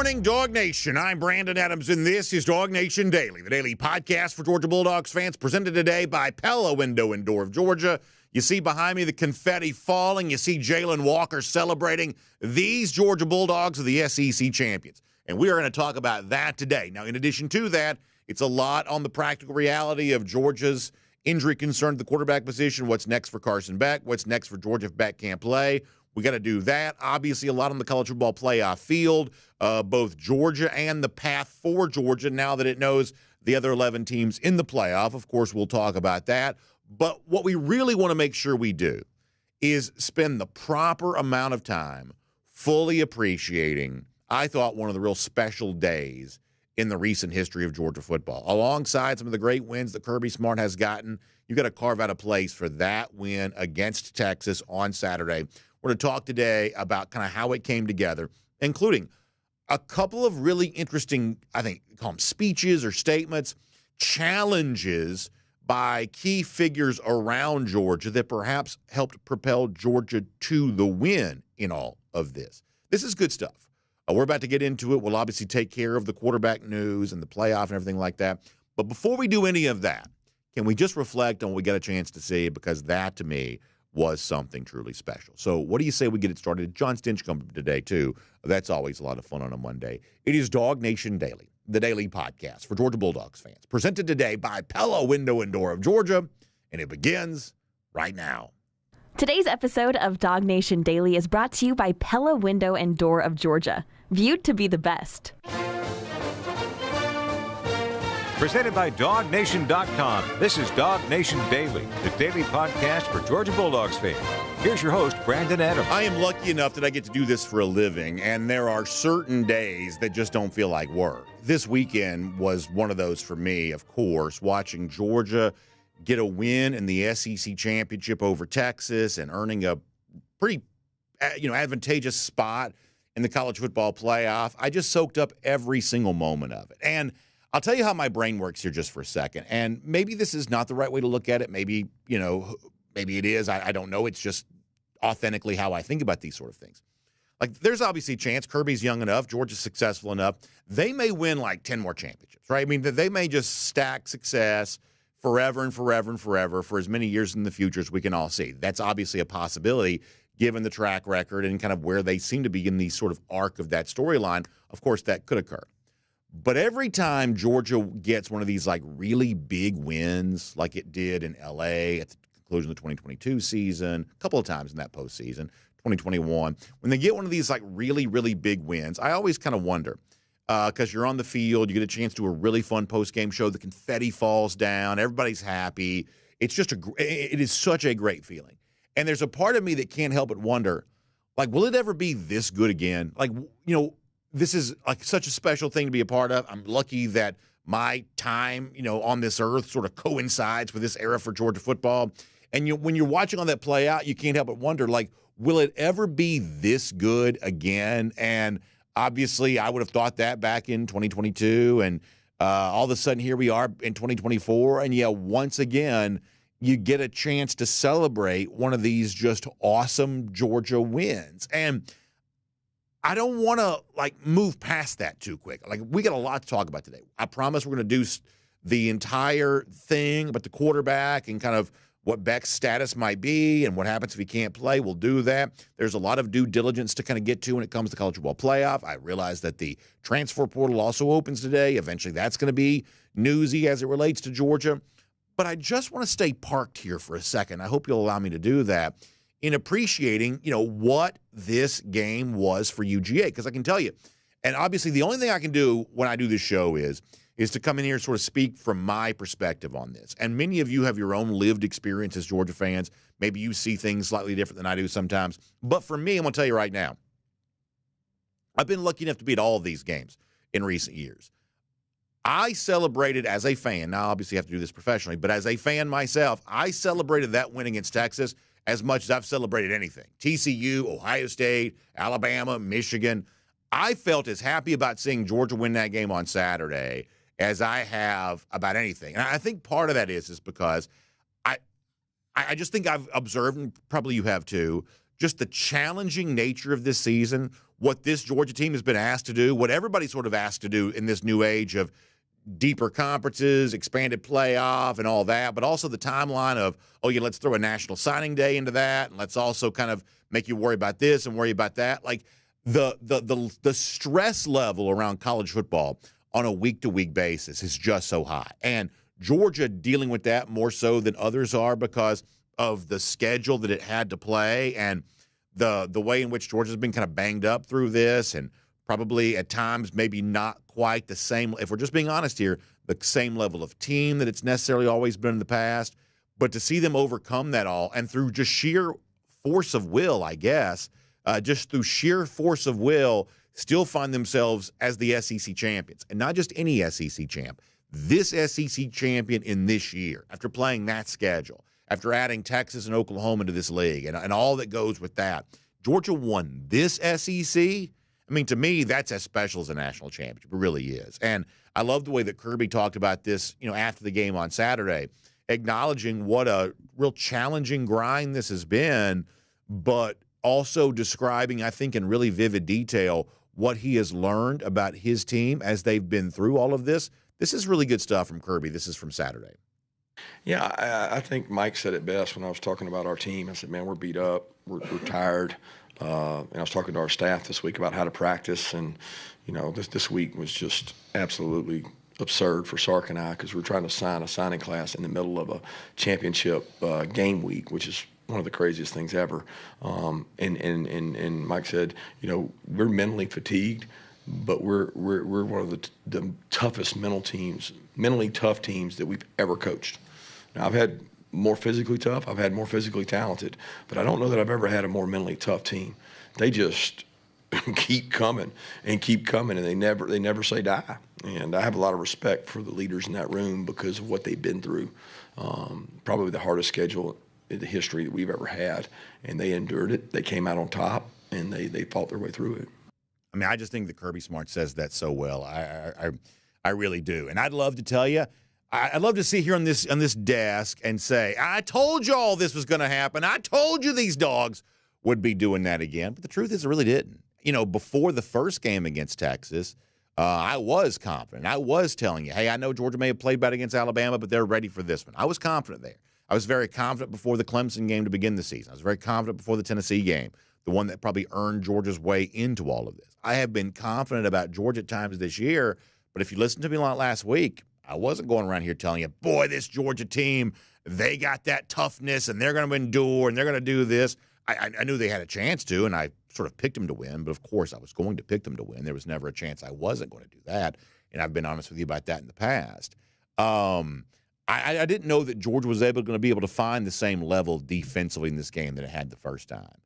morning, Dog Nation. I'm Brandon Adams, and this is DawgNation Daily, the daily podcast for Georgia Bulldogs fans, presented today by Pella Window and Door of Georgia. You see behind me the confetti falling. You see Jalen Walker celebrating. These Georgia Bulldogs are the SEC champions, and we are going to talk about that today. Now, in addition to that, it's a lot on the practical reality of Georgia's injury concern at the quarterback position. What's next for Carson Beck? What's next for Georgia if Beck can't play? We got to do that. Obviously, a lot on the college football playoff field, both Georgia and the path for Georgia now that it knows the other 11 teams in the playoff. Of course, we'll talk about that. But what we really want to make sure we do is spend the proper amount of time fully appreciating, I thought, one of the real special days in the recent history of Georgia football. Alongside some of the great wins that Kirby Smart has gotten, you got to carve out a place for that win against Texas on Saturday. We're going to talk today about kind of how it came together, including a couple of really interesting, I think, call them speeches or statements, challenges by key figures around Georgia that perhaps helped propel Georgia to the win in all of this. This is good stuff. We're about to get into it. We'll obviously take care of the quarterback news and the playoff and everything like that. But before we do any of that, can we just reflect on what we got a chance to see? Because that, to me, was something truly special. So what do you say we get it started? Jon Stinchcomb today, too. That's always a lot of fun on a Monday. It is DawgNation Daily, the daily podcast for Georgia Bulldogs fans, presented today by Pella Window and Door of Georgia, and it begins right now. Today's episode of DawgNation Daily is brought to you by Pella Window and Door of Georgia, viewed to be the best. Presented by DawgNation.com. This is DawgNation Daily, the daily podcast for Georgia Bulldogs fans. Here's your host, Brandon Adams. I am lucky enough that I get to do this for a living, and there are certain days that just don't feel like work. This weekend was one of those for me, of course, watching Georgia get a win in the SEC championship over Texas and earning a pretty advantageous spot in the college football playoff. I just soaked up every single moment of it. And I'll tell you how my brain works here just for a second. And maybe this is not the right way to look at it. Maybe it is. I don't know. It's just authentically how I think about these sort of things. Like, there's obviously a chance Kirby's young enough, Georgia's successful enough. They may win like 10 more championships, right? I mean, they may just stack success forever and forever and forever for as many years in the future as we can all see. That's obviously a possibility given the track record and kind of where they seem to be in the sort of arc of that storyline. Of course, that could occur. But every time Georgia gets one of these like really big wins, like it did in L.A. at the conclusion of the 2022 season, a couple of times in that postseason, 2021, when they get one of these like really, really big wins, I always kind of wonder, because you're on the field, you get a chance to do a really fun post-game show, the confetti falls down, everybody's happy. It's just it is such a great feeling. And there's a part of me that can't help but wonder, like, will it ever be this good again? Like, this is like such a special thing to be a part of. I'm lucky that my time, on this earth sort of coincides with this era for Georgia football. And when you're watching all that play out, you can't help but wonder, like, will it ever be this good again? And obviously, I would have thought that back in 2022. And all of a sudden, here we are in 2024. And once again, you get a chance to celebrate one of these just awesome Georgia wins. And I don't want to move past that too quick. Like, we got a lot to talk about today. I promise we're going to do the entire thing about the quarterback and kind of what Beck's status might be and what happens if he can't play. We'll do that. There's a lot of due diligence to kind of get to when it comes to college football playoff. I realize that the transfer portal also opens today. Eventually, that's going to be newsy as it relates to Georgia. But I just want to stay parked here for a second. I hope you'll allow me to do that in appreciating, what this game was for UGA. Because I can tell you, and obviously the only thing I can do when I do this show is to come in here and sort of speak from my perspective on this. And many of you have your own lived experience as Georgia fans. Maybe you see things slightly different than I do sometimes. But for me, I'm going to tell you right now, I've been lucky enough to be at all of these games in recent years. I celebrated as a fan. Now, obviously, I have to do this professionally, but as a fan myself, I celebrated that win against Texas as much as I've celebrated anything. TCU, Ohio State, Alabama, Michigan. I felt as happy about seeing Georgia win that game on Saturday as I have about anything. And I think part of that is because I just think I've observed, and probably you have too, just the challenging nature of this season, what this Georgia team has been asked to do, what everybody's sort of asked to do in this new age of deeper conferences, expanded playoff, and all that, but also the timeline of, oh, yeah, let's throw a national signing day into that, and let's also kind of make you worry about this and worry about that. Like the stress level around college football on a week-to-week basis is just so high. And Georgia dealing with that more so than others are because of the schedule that it had to play and the way in which Georgia's been kind of banged up through this, and probably at times maybe not quite the same, if we're just being honest here, the same level of team that it's necessarily always been in the past. But to see them overcome that all, and through just sheer force of will, I guess, just through sheer force of will, still find themselves as the SEC champions. And not just any SEC champ, this SEC champion in this year, after playing that schedule, after adding Texas and Oklahoma to this league and all that goes with that. Georgia won this SEC. I mean, to me, that's as special as a national championship. It really is. And I love the way that Kirby talked about this, after the game on Saturday, acknowledging what a real challenging grind this has been, but also describing, I think, in really vivid detail what he has learned about his team as they've been through all of this. This is really good stuff from Kirby. This is from Saturday. Yeah, I think Mike said it best when I was talking about our team. I said, man, we're beat up. We're tired. And I was talking to our staff this week about how to practice. And, this week was just absolutely absurd for Sark and I because we're trying to sign a signing class in the middle of a championship game week, which is one of the craziest things ever. And Mike said, we're mentally fatigued, but we're one of the toughest mentally tough teams that we've ever coached. Now, I've had more physically tough, I've had more physically talented, but I don't know that I've ever had a more mentally tough team. They just keep coming, and they never say die. And I have a lot of respect for the leaders in that room because of what they've been through. Probably the hardest schedule in the history that we've ever had, and they endured it. They came out on top, and they fought their way through it. I mean, I just think that Kirby Smart says that so well. I really do. And I'd love to tell you, I'd love to sit here on this desk and say, I told you all this was going to happen. I told you these dogs would be doing that again. But the truth is, it really didn't. Before the first game against Texas, I was confident. I was telling you, hey, I know Georgia may have played bad against Alabama, but they're ready for this one. I was confident there. I was very confident before the Clemson game to begin the season. I was very confident before the Tennessee game, the one that probably earned Georgia's way into all of this. I have been confident about Georgia at times this year, but if you listened to me a lot last week, I wasn't going around here telling you, boy, this Georgia team, they got that toughness, and they're going to endure, and they're going to do this. I knew they had a chance to, and I sort of picked them to win, but of course I was going to pick them to win. There was never a chance I wasn't going to do that, and I've been honest with you about that in the past. I didn't know that Georgia was going to be able to find the same level defensively in this game that it had the first time.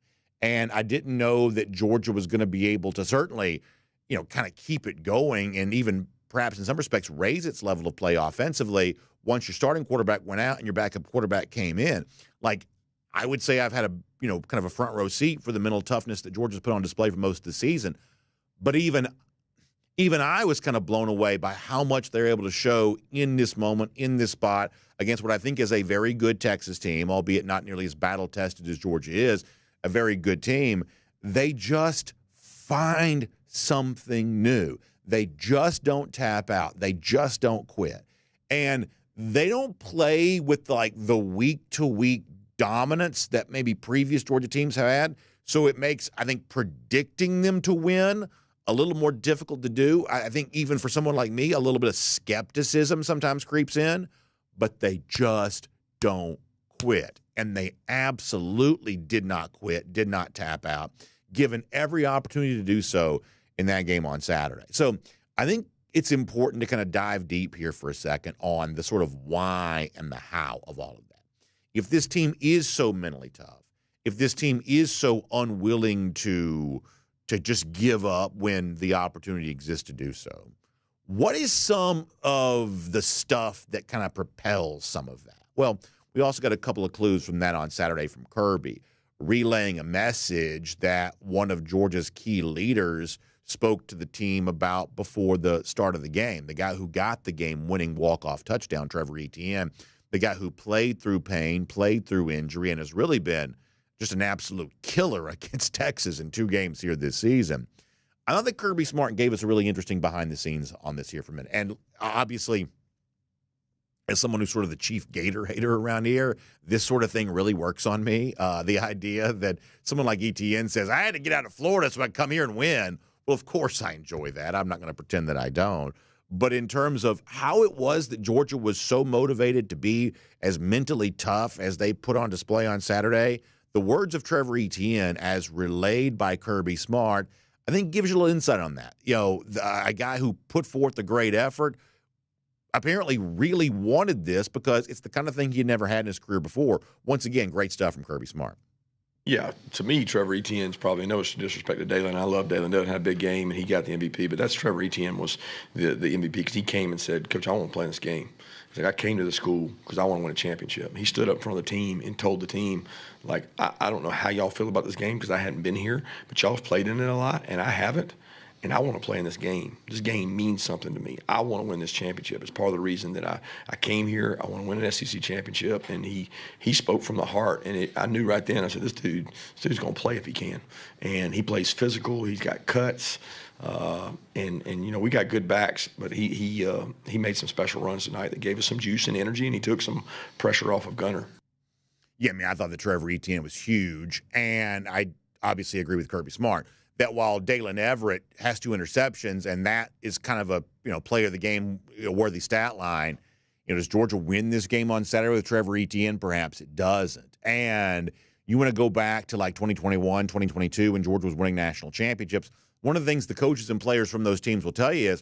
And I didn't know that Georgia was going to be able to certainly, kind of keep it going and even perhaps in some respects raise its level of play offensively once your starting quarterback went out and your backup quarterback came in. Like, I would say I've had a, kind of a front row seat for the mental toughness that Georgia's put on display for most of the season. But even I was kind of blown away by how much they're able to show in this moment, in this spot, against what I think is a very good Texas team, albeit not nearly as battle-tested as Georgia is, a very good team. They just find something new. They just don't tap out. They just don't quit. And they don't play with, like, the week-to-week dominance that maybe previous Georgia teams have had. So it makes, I think, predicting them to win a little more difficult to do. I think even for someone like me, a little bit of skepticism sometimes creeps in, but they just don't quit. And they absolutely did not quit, did not tap out, given every opportunity to do so in that game on Saturday. So I think it's important to kind of dive deep here for a second on the sort of why and the how of all of that. If this team is so mentally tough, if this team is so unwilling to just give up when the opportunity exists to do so, what is some of the stuff that kind of propels some of that? Well, we also got a couple of clues from that on Saturday from Kirby, relaying a message that one of Georgia's key leaders spoke to the team about before the start of the game. The guy who got the game-winning walk-off touchdown, Trevor Etienne, the guy who played through pain, played through injury, and has really been just an absolute killer against Texas in 2 games here this season. I thought that Kirby Smart gave us a really interesting behind the scenes on this here for a minute. And obviously, as someone who's sort of the chief Gator hater around here, this sort of thing really works on me. The idea that someone like ETN says, I had to get out of Florida so I could come here and win. Well, of course I enjoy that. I'm not going to pretend that I don't. But in terms of how it was that Georgia was so motivated to be as mentally tough as they put on display on Saturday, the words of Trevor Etienne, as relayed by Kirby Smart, I think gives you a little insight on that. A guy who put forth a great effort, apparently really wanted this because it's the kind of thing he had never had in his career before. Once again, great stuff from Kirby Smart. Yeah, to me, Trevor Etienne's probably no disrespect to Dalen. I love Dalen. Dalen had a big game, and he got the MVP. But that's Trevor Etienne was the MVP because he came and said, Coach, I want to play in this game. He's like, I came to the school because I want to win a championship. He stood up in front of the team and told the team, like, I don't know how y'all feel about this game because I hadn't been here, but y'all have played in it a lot, and I haven't. And I want to play in this game. This game means something to me. I want to win this championship. It's part of the reason that I came here. I want to win an SEC championship. And he spoke from the heart. And I knew right then, I said, this dude's going to play if he can. And he plays physical. He's got cuts. And we got good backs. But he made some special runs tonight that gave us some juice and energy. And he took some pressure off of Gunner. Yeah, I thought that Trevor Etienne was huge. And I obviously agree with Kirby Smart that while Dalen Everett has 2 interceptions, and that is kind of a player of the game worthy stat line, does Georgia win this game on Saturday with Trevor Etienne? Perhaps it doesn't. And you want to go back to like 2021, 2022 when Georgia was winning national championships. One of the things the coaches and players from those teams will tell you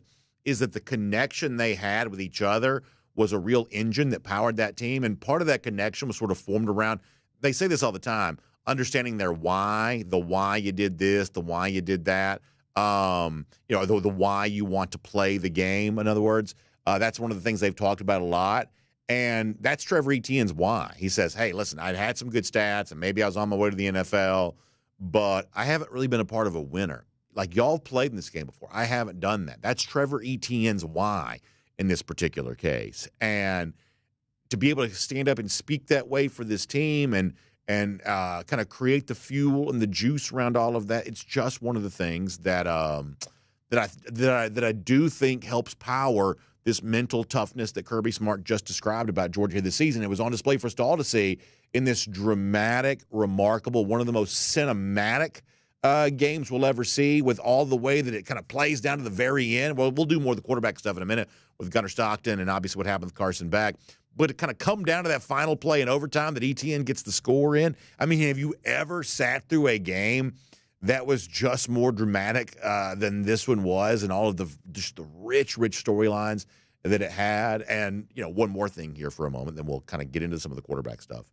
is that the connection they had with each other was a real engine that powered that team. And part of that connection was sort of formed around, they say this all the time, understanding their why, the why you did this, the why you did that, the why you want to play the game, in other words. That's one of the things they've talked about a lot. And that's Trevor Etienne's why. He says, hey, listen, I'd had some good stats, and maybe I was on my way to the NFL, but I haven't really been a part of a winner. Like, y'all played in this game before. I haven't done that. That's Trevor Etienne's why in this particular case. And to be able to stand up and speak that way for this team and kind of create the fuel and the juice around all of that. It's just one of the things that I do think helps power this mental toughness that Kirby Smart just described about Georgia this season. It was on display for us all to see in this dramatic, remarkable, one of the most cinematic games we'll ever see, with all the way that it kind of plays down to the very end. Well, we'll do more of the quarterback stuff in a minute with Gunner Stockton and obviously what happened with Carson Beck. But it kind of come down to that final play in overtime that Etienne gets the score in. I mean, have you ever sat through a game that was just more dramatic than this one was, and all of the rich storylines that it had? And, one more thing here for a moment, then we'll kind of get into some of the quarterback stuff.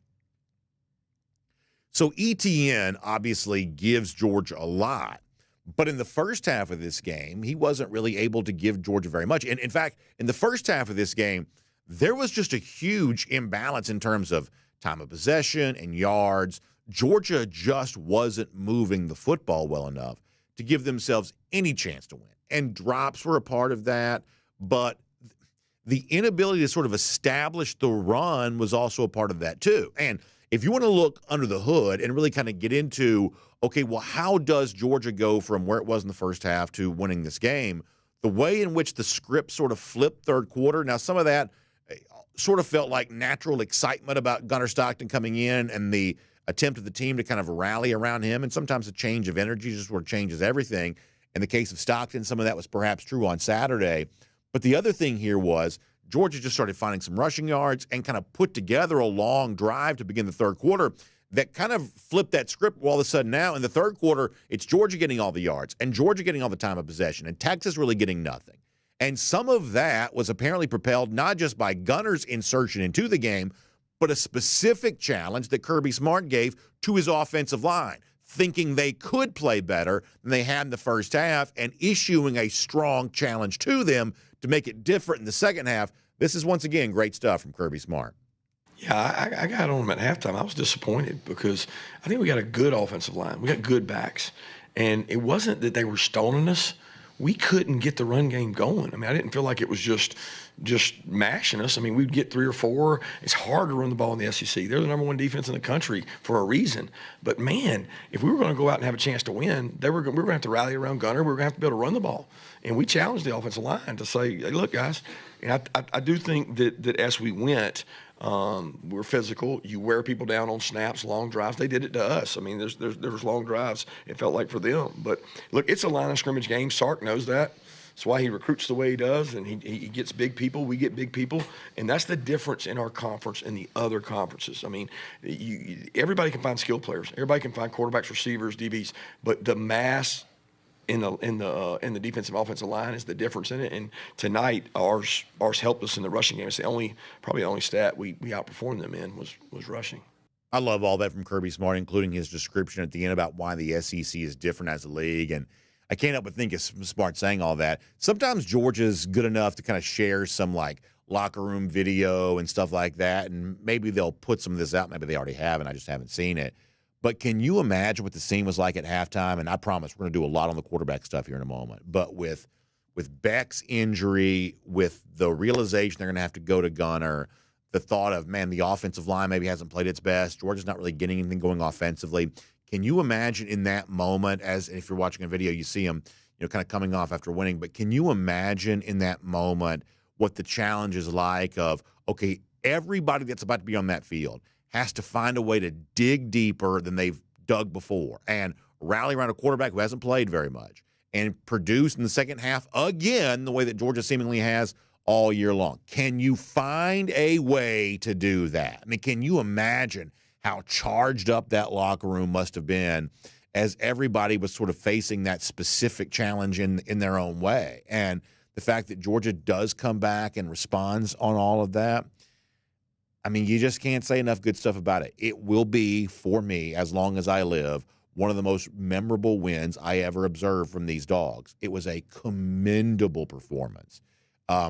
So Etienne obviously gives Georgia a lot. But in the first half of this game, he wasn't really able to give Georgia very much. And in fact, in the first half of this game, there was just a huge imbalance in terms of time of possession and yards. Georgia just wasn't moving the football well enough to give themselves any chance to win. And drops were a part of that. But the inability to sort of establish the run was also a part of that too. And if you want to look under the hood and really kind of get into, okay, well, how does Georgia go from where it was in the first half to winning this game? The way in which the script sort of flipped third quarter, now some of that sort of felt like natural excitement about Gunner Stockton coming in and the attempt of the team to kind of rally around him. And sometimes a change of energy just sort of changes everything. In the case of Stockton, some of that was perhaps true on Saturday. But the other thing here was Georgia just started finding some rushing yards and kind of put together a long drive to begin the third quarter that kind of flipped that script. All of a sudden now in the third quarter, it's Georgia getting all the yards and Georgia getting all the time of possession and Texas really getting nothing. And some of that was apparently propelled not just by Gunner's insertion into the game, but a specific challenge that Kirby Smart gave to his offensive line, thinking they could play better than they had in the first half and issuing a strong challenge to them to make it different in the second half. This is, once again, great stuff from Kirby Smart. Yeah, I got on them at halftime. I was disappointed because I think we got a good offensive line. We got good backs. And it wasn't that they were stoning us. We couldn't get the run game going. I mean, I didn't feel like it was just, just mashing us. I mean, we'd get 3 or 4. It's hard to run the ball in the SEC. They're the number 1 defense in the country for a reason. But, man, if we were going to go out and have a chance to win, we were going to have to rally around Gunner. We were going to have to be able to run the ball. And we challenged the offensive line to say, hey, look, guys, and I do think that as we went, we're physical. You wear people down on snaps, long drives. They did it to us. I mean, there was long drives, it felt like, for them. But, look, it's a line of scrimmage game. Sark knows that. That's why he recruits the way he does, and he gets big people. We get big people. And that's the difference in our conference and the other conferences. I mean, everybody can find skill players. Everybody can find quarterbacks, receivers, DBs. But the mass in the defensive offensive line is the difference in it. And tonight, ours helped us in the rushing game. It's probably the only stat we outperformed them in was rushing. I love all that from Kirby Smart, including his description at the end about why the SEC is different as a league. And I can't help but think it's Smart saying all that. Sometimes Georgia's good enough to kind of share some like locker room video and stuff like that, and maybe they'll put some of this out. Maybe they already have, and I just haven't seen it. But can you imagine what the scene was like at halftime? And I promise we're going to do a lot on the quarterback stuff here in a moment. But with Beck's injury, with the realization they're going to have to go to Gunner, the thought of, man, the offensive line maybe hasn't played its best. Georgia's not really getting anything going offensively. Can you imagine in that moment, as if you're watching a video, you see him, kind of coming off after winning, but can you imagine in that moment what the challenge is like of, okay, everybody that's about to be on that field has to find a way to dig deeper than they've dug before and rally around a quarterback who hasn't played very much and produce in the second half again the way that Georgia seemingly has all year long. Can you find a way to do that? I mean, can you imagine how charged up that locker room must have been as everybody was sort of facing that specific challenge in their own way? And the fact that Georgia does come back and responds on all of that, I mean, you just can't say enough good stuff about it. It will be, for me, as long as I live, one of the most memorable wins I ever observed from these dogs. It was a commendable performance.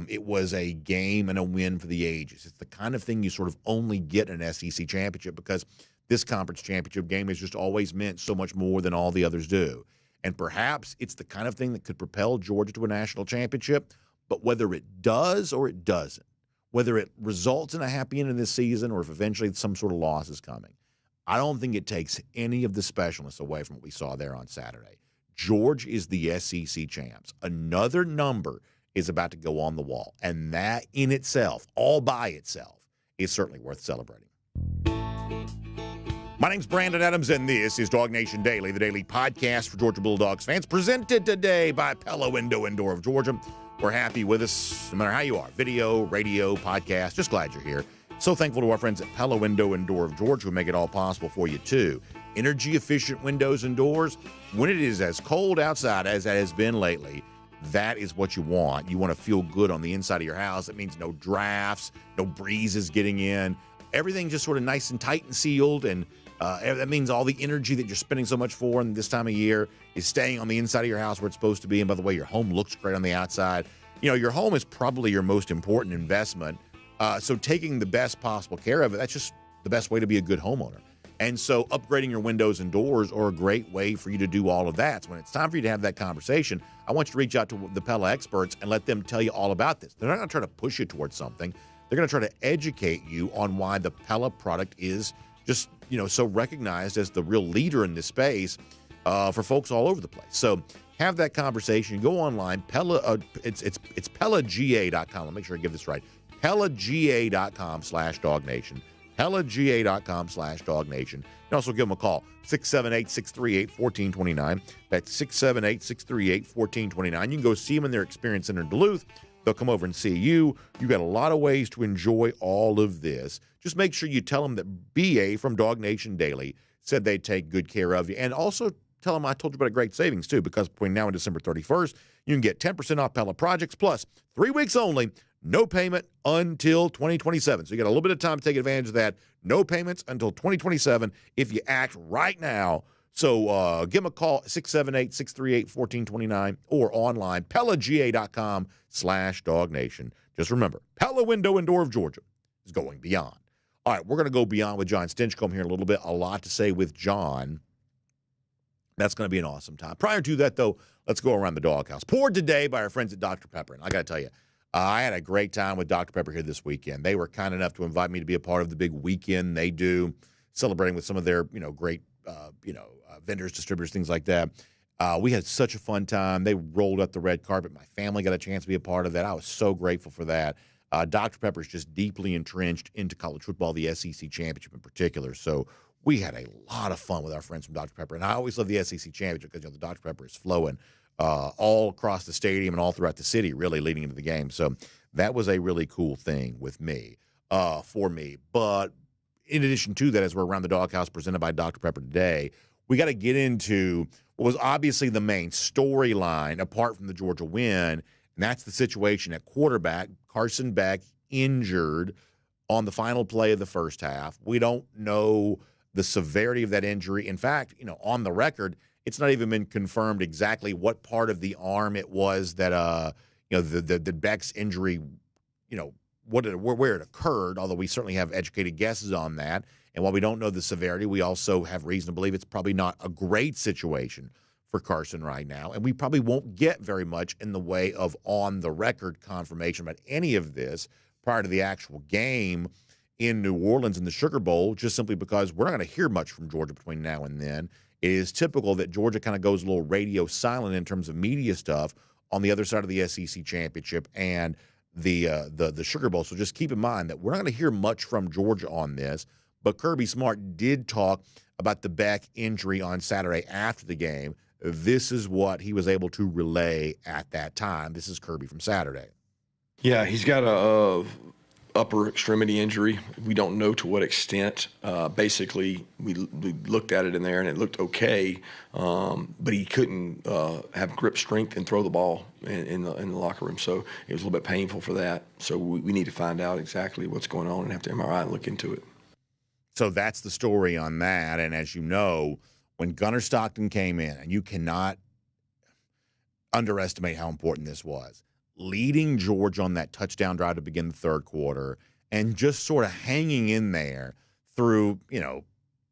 It was a game and a win for the ages. It's the kind of thing you sort of only get in an SEC championship because this conference championship game has just always meant so much more than all the others do. And perhaps it's the kind of thing that could propel Georgia to a national championship, but whether it does or it doesn't, whether it results in a happy end of this season or if eventually some sort of loss is coming, I don't think it takes any of the specialness away from what we saw there on Saturday. Georgia is the SEC champs. Another number is about to go on the wall, and that in itself, all by itself, is certainly worth celebrating. My name's Brandon Adams, and this is DawgNation Daily, the daily podcast for Georgia Bulldogs fans, presented today by Pella Window and Door of Georgia. We're happy with us, no matter how you are, video, radio, podcast, just glad you're here. So thankful to our friends at Pella Window and Door of Georgia who make it all possible for you, too. Energy-efficient windows and doors. When it is as cold outside as it has been lately, that is what you want. You want to feel good on the inside of your house. That means no drafts, no breezes getting in. Everything just sort of nice and tight and sealed, and that means all the energy that you're spending so much for in this time of year is staying on the inside of your house where it's supposed to be. And by the way, your home looks great on the outside. Your home is probably your most important investment. So taking the best possible care of it, that's just the best way to be a good homeowner. And so upgrading your windows and doors are a great way for you to do all of that. So when it's time for you to have that conversation, I want you to reach out to the Pella experts and let them tell you all about this. They're not going to try to push you towards something. They're going to try to educate you on why the Pella product is just, so recognized as the real leader in this space for folks all over the place. So have that conversation. Go online. Pella, it's PellaGA.com. I'll make sure I give this right. PellaGA.com/DawgNation. PellaGA.com/DawgNation. You can also give them a call, 678-638-1429. That's 678-638-1429. You can go see them in their Experience Center in Duluth. They'll come over and see you. You got a lot of ways to enjoy all of this. Just make sure you tell them that BA from DawgNation Daily said they'd take good care of you. And also tell them I told you about a great savings, too, because between now and December 31st, you can get 10% off Pella projects, plus 3 weeks only, no payment until 2027. So you got a little bit of time to take advantage of that. No payments until 2027 if you act right now. So give them a call, 678-638-1429, or online, PellaGA.com/DawgNation. Just remember, Pella Window and Door of Georgia is going beyond. All right, we're going to go beyond with Jon Stinchcomb here in a little bit. A lot to say with Jon. That's going to be an awesome time. Prior to that, though, let's go around the doghouse. Poured today by our friends at Dr. Pepper. And I got to tell you, I had a great time with Dr. Pepper here this weekend. They were kind enough to invite me to be a part of the big weekend they do, celebrating with some of their, great, vendors, distributors, things like that. We had such a fun time. They rolled up the red carpet. My family got a chance to be a part of that. I was so grateful for that. Dr. Pepper is just deeply entrenched into college football, the SEC championship in particular. So we had a lot of fun with our friends from Dr. Pepper. And I always love the SEC championship because the Dr. Pepper is flowing all across the stadium and all throughout the city, really leading into the game. So that was a really cool thing with me, for me. But in addition to that, as we're around the doghouse presented by Dr. Pepper today, we got to get into what was obviously the main storyline apart from the Georgia win, and that's the situation at quarterback. Carson Beck injured on the final play of the first half. We don't know the severity of that injury. In fact, on the record, it's not even been confirmed exactly what part of the arm it was that the Beck's injury, where it occurred, although we certainly have educated guesses on that. And while we don't know the severity, we also have reason to believe it's probably not a great situation for Carson right now. And we probably won't get very much in the way of on-the-record confirmation about any of this prior to the actual game in New Orleans in the Sugar Bowl, just simply because we're not going to hear much from Georgia between now and then. It is typical that Georgia kind of goes a little radio silent in terms of media stuff on the other side of the SEC championship and the Sugar Bowl. So just keep in mind that we're not going to hear much from Georgia on this. But Kirby Smart did talk about the Beck injury on Saturday after the game. This is what he was able to relay at that time. This is Kirby from Saturday. Yeah, he's got a upper extremity injury. We don't know to what extent. Basically, we looked at it in there, and it looked okay, but he couldn't have grip strength and throw the ball in the locker room. So it was a little bit painful for that. So we need to find out exactly what's going on and have to MRI and look into it. So that's the story on that. And as you know, when Gunner Stockton came in, and you cannot underestimate how important this was, leading Georgia on that touchdown drive to begin the third quarter and just sort of hanging in there through,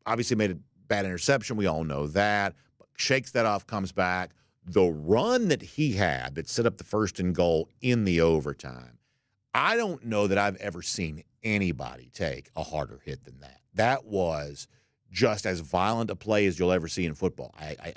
obviously made a bad interception. We all know that. But shakes that off, comes back. The run that he had that set up the first and goal in the overtime, I don't know that I've ever seen anybody take a harder hit than that. That was just as violent a play as you'll ever see in football. I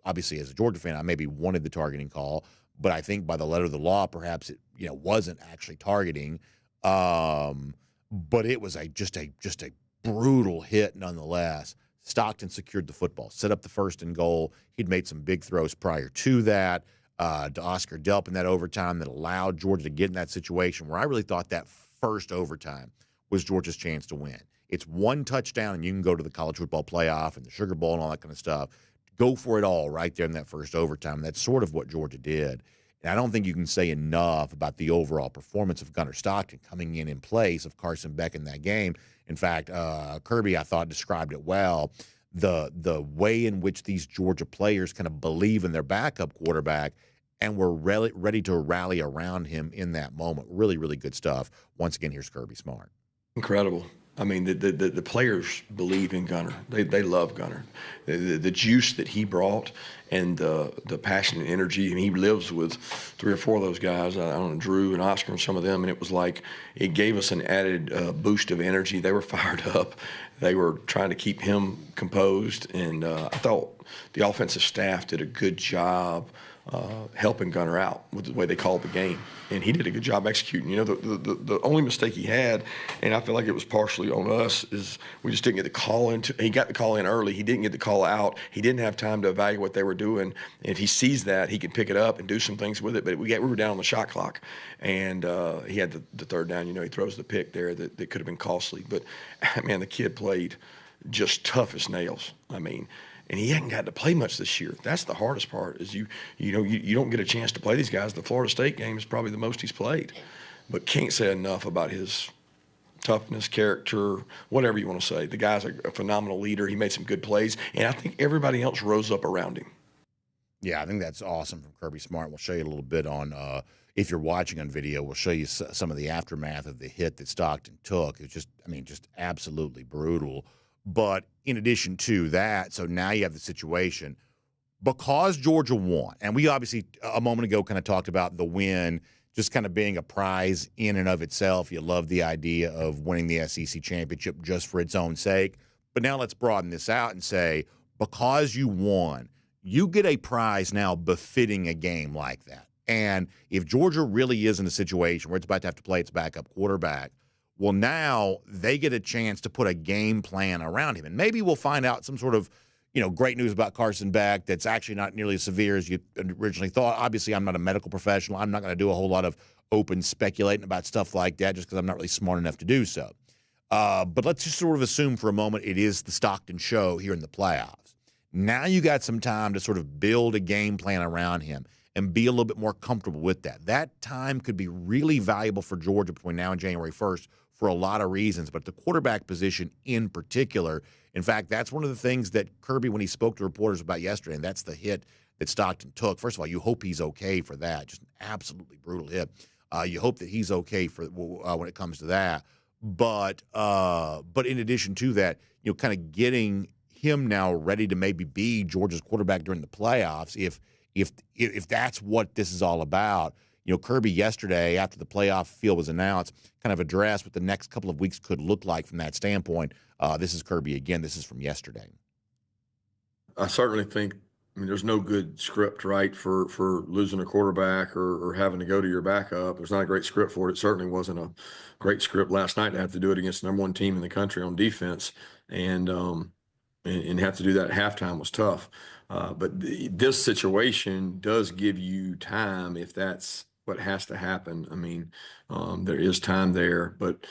obviously as a Georgia fan, I maybe wanted the targeting call, but I think by the letter of the law, perhaps it, wasn't actually targeting. But it was just a brutal hit nonetheless. Stockton secured the football, set up the first and goal. He'd made some big throws prior to that, to Oscar Delp in that overtime that allowed Georgia to get in that situation where I really thought that first overtime was Georgia's chance to win. It's one touchdown, and you can go to the college football playoff and the Sugar Bowl and all that kind of stuff. Go for it all right there in that first overtime. That's sort of what Georgia did. And I don't think you can say enough about the overall performance of Gunner Stockton coming in place of Carson Beck in that game. In fact, Kirby, I thought, described it well. The way in which these Georgia players kind of believe in their backup quarterback and were ready to rally around him in that moment. Really, really good stuff. Once again, here's Kirby Smart. Incredible. I mean, the players believe in Gunner. They love Gunner. The juice that he brought and the passion and energy. And he lives with 3 or 4 of those guys. I don't know, Drew and Oscar and some of them. And it was like it gave us an added boost of energy. They were fired up. They were trying to keep him composed. And I thought the offensive staff did a good job helping Gunner out with the way they called the game. And he did a good job executing. The only mistake he had, and I feel like it was partially on us, is we just didn't get the call in. He got the call in early. He didn't get the call out. He didn't have time to evaluate what they were doing. And if he sees that, he can pick it up and do some things with it. But we were down on the shot clock. And he had the third down. He throws the pick there that could have been costly. But, man, the kid played just tough as nails. I mean, and he hadn't got to play much this year. That's the hardest part is you don't get a chance to play these guys. The Florida State game is probably the most he's played. But can't say enough about his toughness, character, whatever you want to say. The guy's a phenomenal leader. He made some good plays, and I think everybody else rose up around him. Yeah, I think that's awesome from Kirby Smart. We'll show you a little bit on, if you're watching on video, we'll show you some of the aftermath of the hit that Stockton took. It's just absolutely brutal. But in addition to that, so now you have the situation because Georgia won, and we obviously a moment ago kind of talked about the win just kind of being a prize in and of itself. You love the idea of winning the SEC championship just for its own sake. But now let's broaden this out and say, because you won, you get a prize now befitting a game like that. And if Georgia really is in a situation where it's about to have to play its backup quarterback, well, now they get a chance to put a game plan around him. And maybe we'll find out some sort of, great news about Carson Beck that's actually not nearly as severe as you originally thought. Obviously, I'm not a medical professional. I'm not going to do a whole lot of open speculating about stuff like that just because I'm not really smart enough to do so. But let's just sort of assume for a moment it is the Stockton show here in the playoffs. Now you got some time to sort of build a game plan around him and be a little bit more comfortable with that. That time could be really valuable for Georgia between now and January 1st for a lot of reasons, but the quarterback position in particular. In fact, that's one of the things that Kirby, when he spoke to reporters about yesterday, and that's the hit that Stockton took. First of all, you hope he's okay for that. Just an absolutely brutal hit. You hope that he's okay for when it comes to that. But in addition to that, kind of getting him now ready to maybe be Georgia's quarterback during the playoffs, if that's what this is all about. Kirby yesterday, after the playoff field was announced, kind of addressed what the next couple of weeks could look like from that standpoint. This is Kirby again. This is from yesterday. I certainly think, there's no good script, right, for losing a quarterback or having to go to your backup. There's not a great script for it. It certainly wasn't a great script last night to have to do it against the number one team in the country on defense. And have to do that at halftime was tough. But this situation does give you time if that's what has to happen. There is time there, but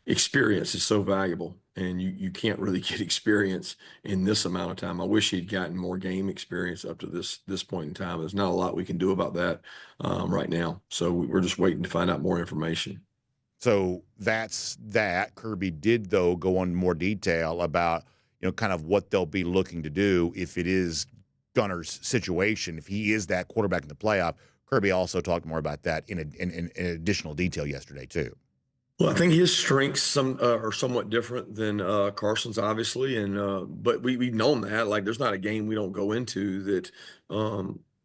experience is so valuable, and you can't really get experience in this amount of time. I wish he'd gotten more game experience up to this point in time. There's not a lot we can do about that right now. So we're just waiting to find out more information. So that's that. Kirby did, though, go into more detail about kind of what they'll be looking to do if it is Gunner's situation, if he is that quarterback in the playoff. Kirby also talked more about that in additional detail yesterday, too. Well, I think his strengths are somewhat different than Carson's, obviously, but we've known that. Like, there's not a game we don't go into that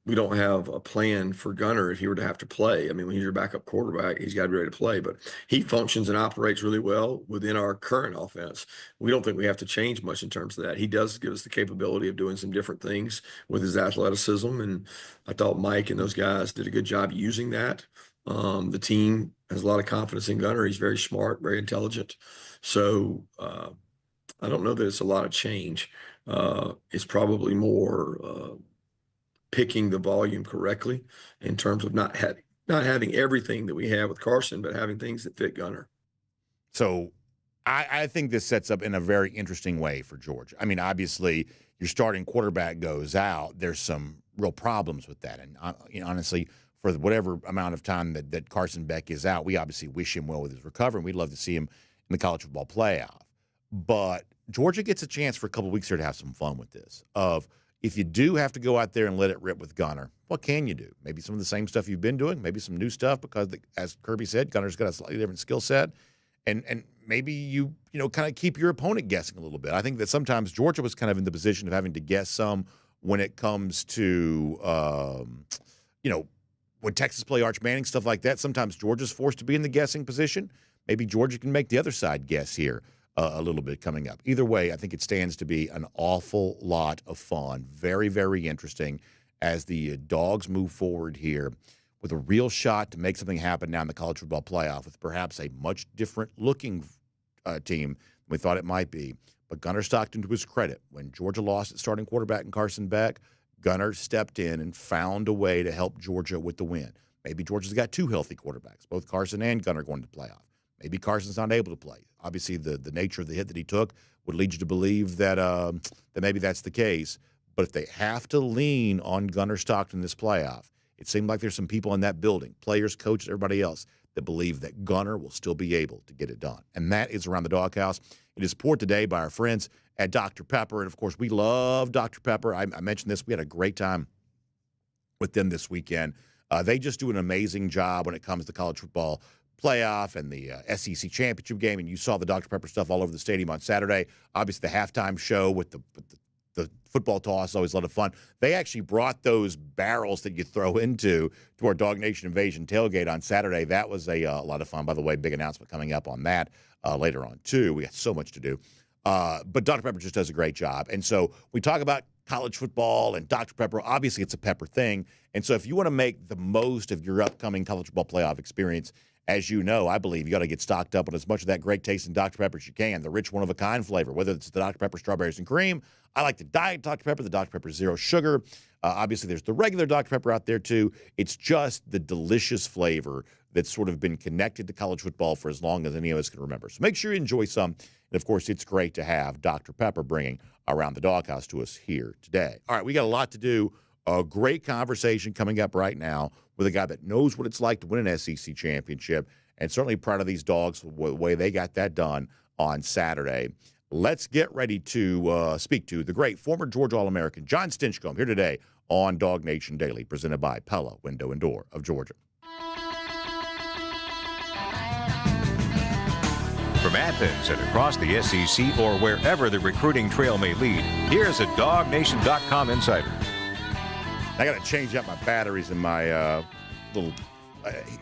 we don't have a plan for Gunner if he were to have to play. When he's your backup quarterback, he's got to be ready to play. But he functions and operates really well within our current offense. We don't think we have to change much in terms of that. He does give us the capability of doing some different things with his athleticism, and I thought Mike and those guys did a good job using that. The team has a lot of confidence in Gunner. He's very smart, very intelligent. So I don't know that it's a lot of change. It's probably more picking the volume correctly in terms of not having everything that we have with Carson, but having things that fit Gunner. So I think this sets up in a very interesting way for Georgia. Obviously, your starting quarterback goes out. There's some real problems with that. And honestly, for whatever amount of time that Carson Beck is out, we obviously wish him well with his recovery, and we'd love to see him in the college football playoff. But Georgia gets a chance for a couple of weeks here to have some fun with this. If you do have to go out there and let it rip with Gunner, what can you do? Maybe some of the same stuff you've been doing, maybe some new stuff because, as Kirby said, Gunner's got a slightly different skill set. And maybe you kind of keep your opponent guessing a little bit. I think that sometimes Georgia was kind of in the position of having to guess some when it comes to, when Texas play Arch Manning, stuff like that. Sometimes Georgia's forced to be in the guessing position. Maybe Georgia can make the other side guess here a little bit coming up. Either way, I think it stands to be an awful lot of fun. Very, very interesting as the Dogs move forward here with a real shot to make something happen now in the college football playoff with perhaps a much different looking team than we thought it might be. But Gunner Stockton, to his credit, when Georgia lost its starting quarterback in Carson Beck, Gunner stepped in and found a way to help Georgia with the win. Maybe Georgia's got two healthy quarterbacks, both Carson and Gunner going to playoff. Maybe Carson's not able to play. Obviously, the nature of the hit that he took would lead you to believe that maybe that's the case. But if they have to lean on Gunner Stockton this playoff, it seemed like there's some people in that building, players, coaches, everybody else, that believe that Gunner will still be able to get it done. And that is Around the Doghouse. It is supported today by our friends at Dr. Pepper. And, of course, we love Dr. Pepper. I mentioned this. We had a great time with them this weekend. They just do an amazing job when it comes to college football playoff and the SEC championship game. And you saw the Dr. Pepper stuff all over the stadium on Saturday. Obviously, the halftime show with the football toss is always a lot of fun. They actually brought those barrels that you throw into to our DawgNation Invasion tailgate on Saturday. That was a lot of fun. By the way, big announcement coming up on that later on, too. We got so much to do. But Dr. Pepper just does a great job. And so we talk about college football and Dr. Pepper. Obviously, it's a Pepper thing. And so if you want to make the most of your upcoming college football playoff experience, as you know, I believe you got to get stocked up on as much of that great tasting Dr. Pepper as you can, the rich one-of-a-kind flavor, whether it's the Dr. Pepper strawberries and cream. I like the Diet Dr. Pepper, the Dr. Pepper Zero Sugar. Obviously, there's the regular Dr. Pepper out there, too. It's just the delicious flavor that's sort of been connected to college football for as long as any of us can remember. So make sure you enjoy some. And, of course, it's great to have Dr. Pepper bringing Around the Doghouse to us here today. All right, we got a lot to do. A great conversation coming up right now with a guy that knows what it's like to win an SEC championship, and certainly proud of these dogs the way they got that done on Saturday. Let's get ready to speak to the great former Georgia All-American Jon Stinchcomb here today on DawgNation Daily, presented by Pella Window and Door of Georgia. From Athens and across the SEC or wherever the recruiting trail may lead, here's a DawgNation.com insider. I got to change out my batteries in my little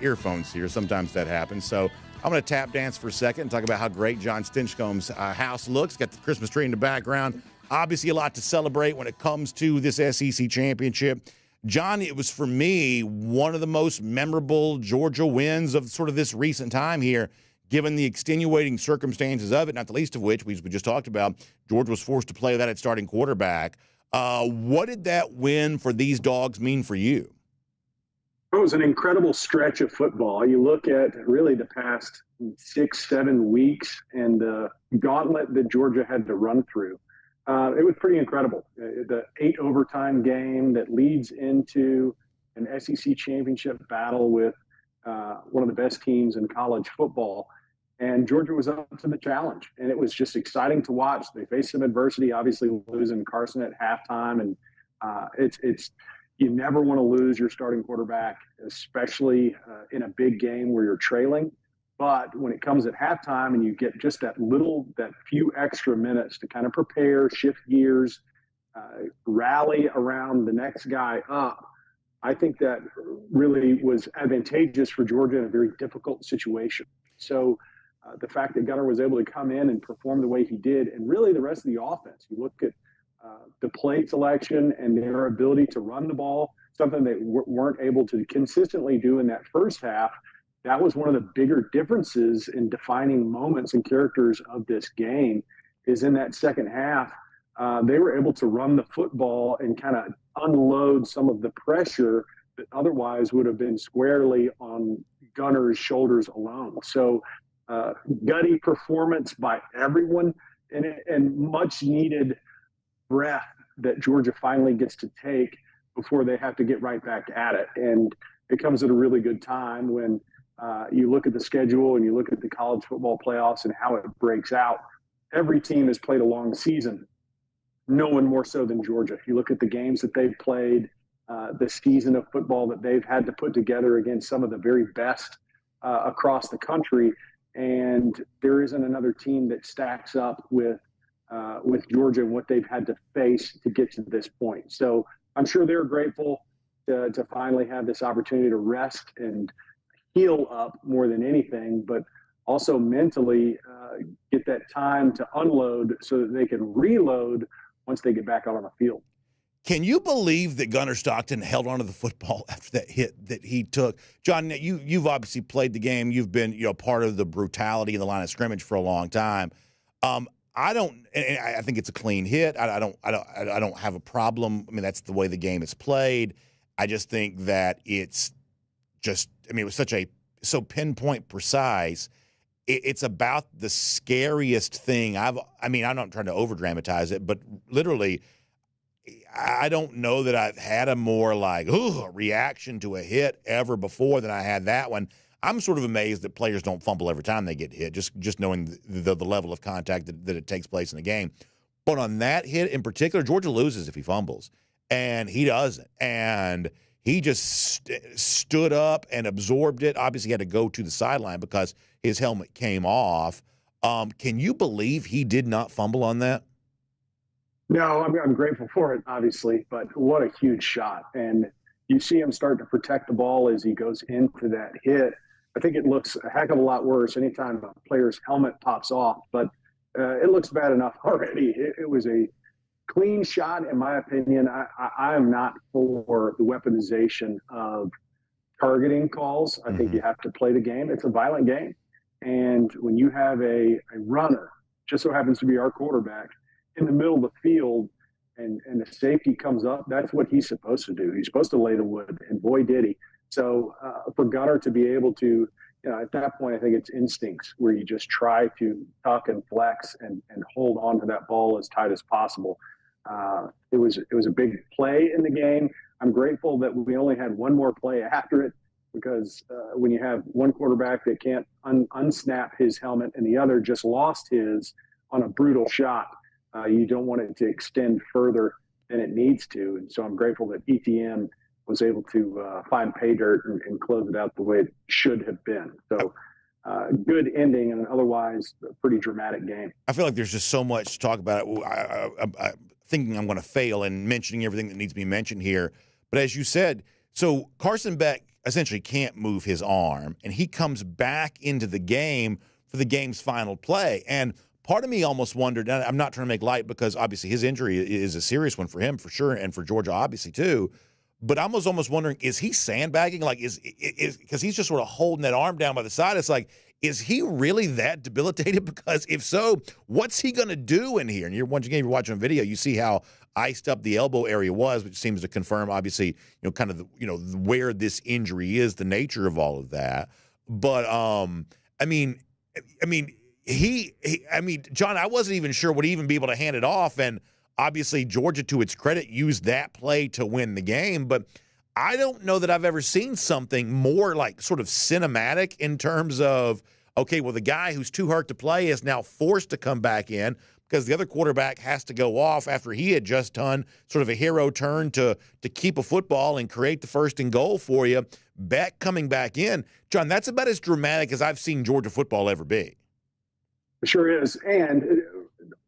earphones here. Sometimes that happens. So I'm going to tap dance for a second and talk about how great Jon Stinchcomb's house looks. Got the Christmas tree in the background. Obviously a lot to celebrate when it comes to this SEC championship. Jon, it was for me one of the most memorable Georgia wins of sort of this recent time here, given the extenuating circumstances of it, not the least of which we just talked about. Georgia was forced to play without its starting quarterback. What did that win for these dogs mean for you? It was an incredible stretch of football. You look at really the past 6-7 weeks and the gauntlet that Georgia had to run through. It was pretty incredible. The 8 overtime game that leads into an SEC championship battle with one of the best teams in college football. And Georgia was up to the challenge, and it was just exciting to watch. They faced some adversity, obviously losing Carson at halftime, and it's you never want to lose your starting quarterback, especially in a big game where you're trailing. But when it comes at halftime and you get just that few extra minutes to kind of prepare, shift gears, rally around the next guy up, I think that really was advantageous for Georgia in a very difficult situation. So the fact that Gunner was able to come in and perform the way he did, and really the rest of the offense, you look at the play selection and their ability to run the ball, something they weren't able to consistently do in that first half. That was one of the bigger differences in defining moments and characters of this game, is in that second half, they were able to run the football and kind of unload some of the pressure that otherwise would have been squarely on Gunner's shoulders alone. So gutty performance by everyone, and much needed breath that Georgia finally gets to take before they have to get right back at it. And it comes at a really good time when you look at the schedule and you look at the college football playoffs and how it breaks out. Every team has played a long season. No one more so than Georgia. If you look at the games that they've played, the season of football that they've had to put together against some of the very best across the country, and there isn't another team that stacks up with Georgia and what they've had to face to get to this point. So I'm sure they're grateful to finally have this opportunity to rest and heal up more than anything, but also mentally get that time to unload so that they can reload once they get back out on the field. Can you believe that Gunner Stockton held onto the football after that hit that he took? Jon, you've obviously played the game. You've been part of the brutality in the line of scrimmage for a long time. I think it's a clean hit. I don't have a problem. I mean, that's the way the game is played. I just think that it's just, it was so pinpoint precise. It's about the scariest thing I'm not trying to over-dramatize it, but literally, I don't know that I've had a more reaction to a hit ever before than I had that one. I'm sort of amazed that players don't fumble every time they get hit, just knowing the level of contact that it takes place in the game. But on that hit in particular, Georgia loses if he fumbles, and he doesn't. And he just stood up and absorbed it. Obviously, he had to go to the sideline because his helmet came off. Can you believe he did not fumble on that? No, I'm grateful for it, obviously, but what a huge shot. And you see him start to protect the ball as he goes into that hit. I think it looks a heck of a lot worse anytime a player's helmet pops off, but it looks bad enough already. It was a clean shot, in my opinion. I am not for the weaponization of targeting calls. I think you have to play the game. It's a violent game. And when you have a runner, just so happens to be our quarterback, in the middle of the field and the safety comes up, that's what he's supposed to do. He's supposed to lay the wood, and boy, did he. So for Gunner to be able to, at that point, I think it's instincts where you just try to tuck and flex and hold on to that ball as tight as possible. It was a big play in the game. I'm grateful that we only had one more play after it, because when you have one quarterback that can't unsnap his helmet and the other just lost his on a brutal shot, you don't want it to extend further than it needs to. And so I'm grateful that ETN was able to find pay dirt and close it out the way it should have been. So good ending in an otherwise pretty dramatic game. I feel like there's just so much to talk about. I'm thinking I'm going to fail in mentioning everything that needs to be mentioned here. But as you said, so Carson Beck essentially can't move his arm, and he comes back into the game for the game's final play. And part of me almost wondered, and I'm not trying to make light because obviously his injury is a serious one for him for sure, and for Georgia obviously too. But I was almost wondering, is he sandbagging? Like, is because he's just sort of holding that arm down by the side. It's like, is he really that debilitated? Because if so, what's he going to do in here? And once again, you're watching a video, you see how iced up the elbow area was, which seems to confirm, obviously, kind of where this injury is, the nature of all of that. But I mean, John, I wasn't even sure would he even be able to hand it off, and obviously Georgia, to its credit, used that play to win the game. But I don't know that I've ever seen something more like sort of cinematic in terms of, okay, well, the guy who's too hurt to play is now forced to come back in because the other quarterback has to go off after he had just done sort of a hero turn to keep a football and create the first and goal for you. Beck coming back in. John, that's about as dramatic as I've seen Georgia football ever be. It sure is. And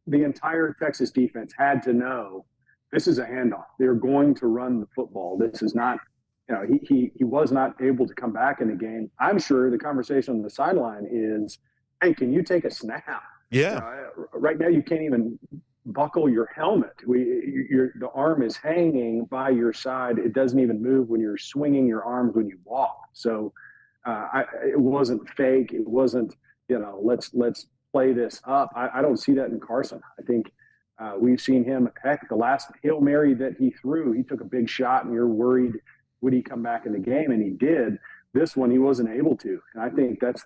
the entire Texas defense had to know this is a handoff. They're going to run the football. This is not, he was not able to come back in the game. I'm sure the conversation on the sideline is, hey, can you take a snap? Yeah. Right now you can't even buckle your helmet. The arm is hanging by your side. It doesn't even move when you're swinging your arms when you walk. So it wasn't fake. It wasn't, let's play this up. I don't see that in Carson. I think we've seen him, the last Hail Mary that he threw, he took a big shot, and you're worried, would he come back in the game? And he did. This one, he wasn't able to. And I think that's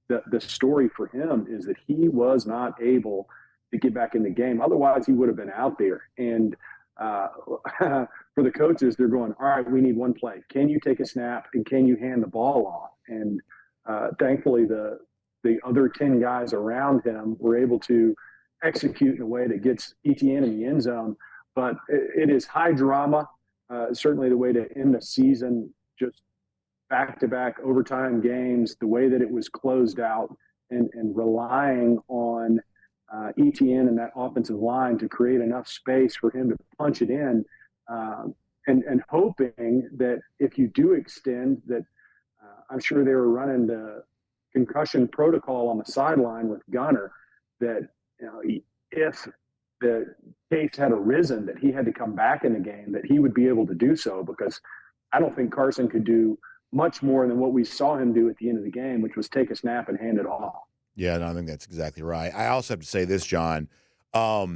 the story for him, is that he was not able to get back in the game. Otherwise, he would have been out there. And for the coaches, they're going, all right, we need one play. Can you take a snap, and can you hand the ball off? And thankfully, the other 10 guys around him were able to execute in a way that gets ETN in the end zone. But it is high drama, certainly the way to end the season, just back-to-back overtime games, the way that it was closed out, and relying on ETN and that offensive line to create enough space for him to punch it in, and hoping that if you do extend that, I'm sure they were running the concussion protocol on the sideline with Gunner, that if the case had arisen that he had to come back in the game, that he would be able to do so, because I don't think Carson could do much more than what we saw him do at the end of the game, which was take a snap and hand it off. Yeah, no, I think that's exactly right. I also have to say this, John. I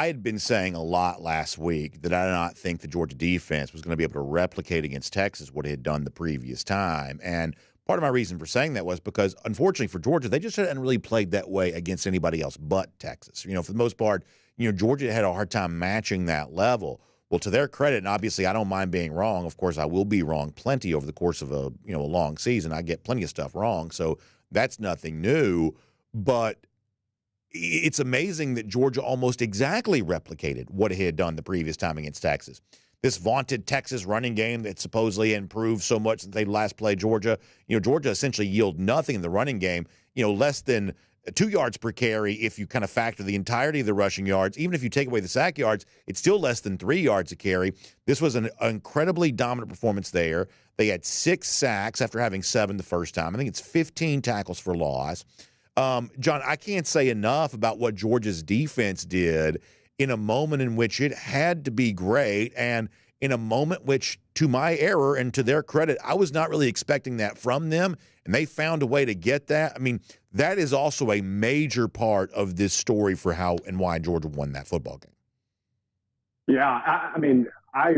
had been saying a lot last week that I did not think the Georgia defense was going to be able to replicate against Texas what it had done the previous time. And part of my reason for saying that was because, unfortunately for Georgia, they just hadn't really played that way against anybody else but Texas. For the most part, Georgia had a hard time matching that level. Well, to their credit, and obviously I don't mind being wrong. Of course, I will be wrong plenty over the course of a long season. I get plenty of stuff wrong, so that's nothing new. But it's amazing that Georgia almost exactly replicated what it had done the previous time against Texas. This vaunted Texas running game that supposedly improved so much since they last played Georgia. Georgia essentially yielded nothing in the running game. Less than 2 yards per carry if you kind of factor the entirety of the rushing yards. Even if you take away the sack yards, it's still less than 3 yards a carry. This was an incredibly dominant performance there. They had 6 sacks after having 7 the first time. I think it's 15 tackles for loss. John, I can't say enough about what Georgia's defense did in a moment in which it had to be great, and in a moment which, to my error and to their credit, I was not really expecting that from them, and they found a way to get that. I mean, that is also a major part of this story for how and why Georgia won that football game. Yeah, I mean, I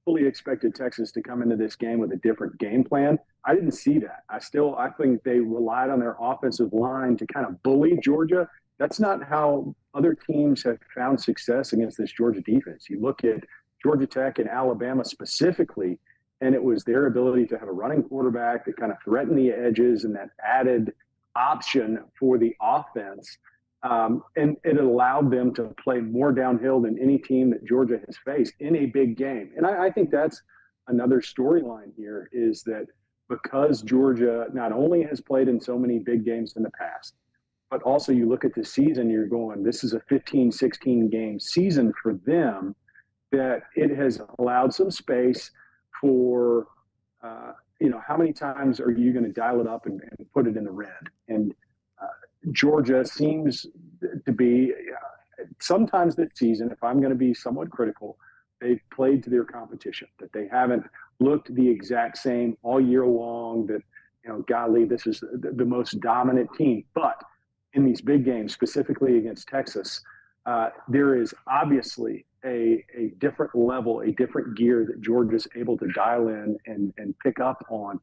fully expected Texas to come into this game with a different game plan. I didn't see that. I think they relied on their offensive line to kind of bully Georgia. That's not how other teams have found success against this Georgia defense. You look at Georgia Tech and Alabama specifically, and it was their ability to have a running quarterback that kind of threatened the edges and that added option for the offense. And it allowed them to play more downhill than any team that Georgia has faced in a big game. And I think that's another storyline here, is that because Georgia not only has played in so many big games in the past, but also you look at the season, you're going, this is a 15, 16 game season for them, that it has allowed some space for, how many times are you going to dial it up and put it in the red? And Georgia seems to be, sometimes this season, if I'm going to be somewhat critical, they've played to their competition, that they haven't looked the exact same all year long, that, golly, this is the most dominant team. But in these big games, specifically against Texas, there is obviously a different level, a different gear that Georgia's able to dial in and pick up on,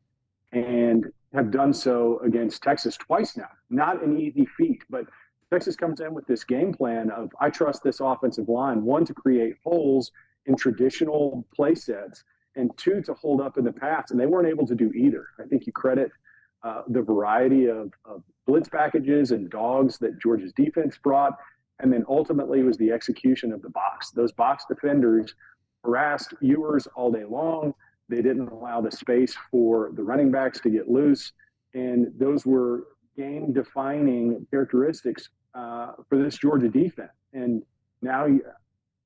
and have done so against Texas twice now. Not an easy feat, but Texas comes in with this game plan of, I trust this offensive line, 1, to create holes in traditional play sets, and 2, to hold up in the pass. And they weren't able to do either. I think you credit the variety of blitz packages and dogs that Georgia's defense brought. And then ultimately was the execution of the box. Those box defenders harassed Ewers all day long. They didn't allow the space for the running backs to get loose. And those were game-defining characteristics for this Georgia defense. And now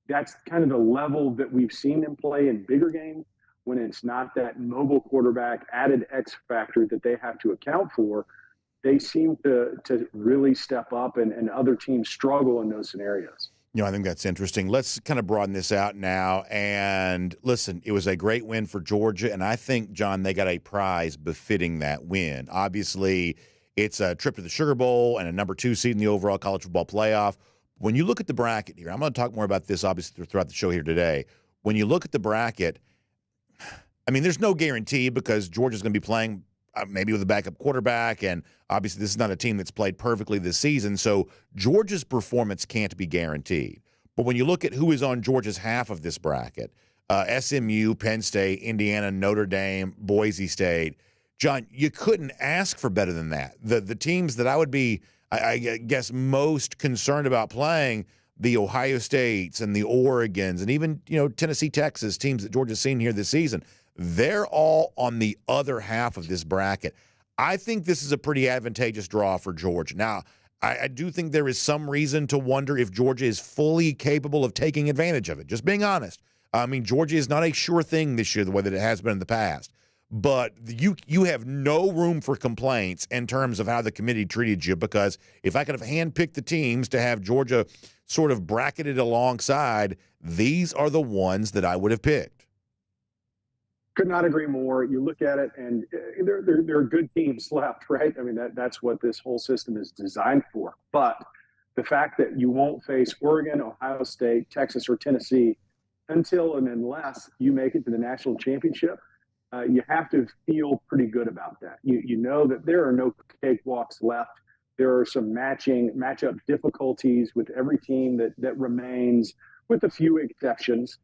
that's kind of the level that we've seen them play in bigger games, when it's not that mobile quarterback added X factor that they have to account for. They seem to really step up, and other teams struggle in those scenarios. I think that's interesting. Let's kind of broaden this out now. And listen, it was a great win for Georgia, and I think, John, they got a prize befitting that win. Obviously, it's a trip to the Sugar Bowl and a number 2 seed in the overall college football playoff. When you look at the bracket here, I'm going to talk more about this, obviously, throughout the show here today. When you look at the bracket, I mean, there's no guarantee, because Georgia's going to be playing maybe with a backup quarterback, and obviously this is not a team that's played perfectly this season, so Georgia's performance can't be guaranteed. But when you look at who is on Georgia's half of this bracket, SMU, Penn State, Indiana, Notre Dame, Boise State, John, you couldn't ask for better than that. The teams that I would be, I guess, most concerned about playing, the Ohio States and the Oregons, and even, Tennessee, Texas, teams that Georgia's seen here this season, they're all on the other half of this bracket. I think this is a pretty advantageous draw for Georgia. Now, I do think there is some reason to wonder if Georgia is fully capable of taking advantage of it, just being honest. I mean, Georgia is not a sure thing this year the way that it has been in the past. But you have no room for complaints in terms of how the committee treated you, because if I could have handpicked the teams to have Georgia sort of bracketed alongside, these are the ones that I would have picked. Could not agree more. You look at it, and there are good teams left, right? I mean, that's what this whole system is designed for. But the fact that you won't face Oregon, Ohio State, Texas, or Tennessee until and unless you make it to the national championship, you have to feel pretty good about that. You know that there are no cakewalks left. There are some matchup difficulties with every team that remains, with a few exceptions.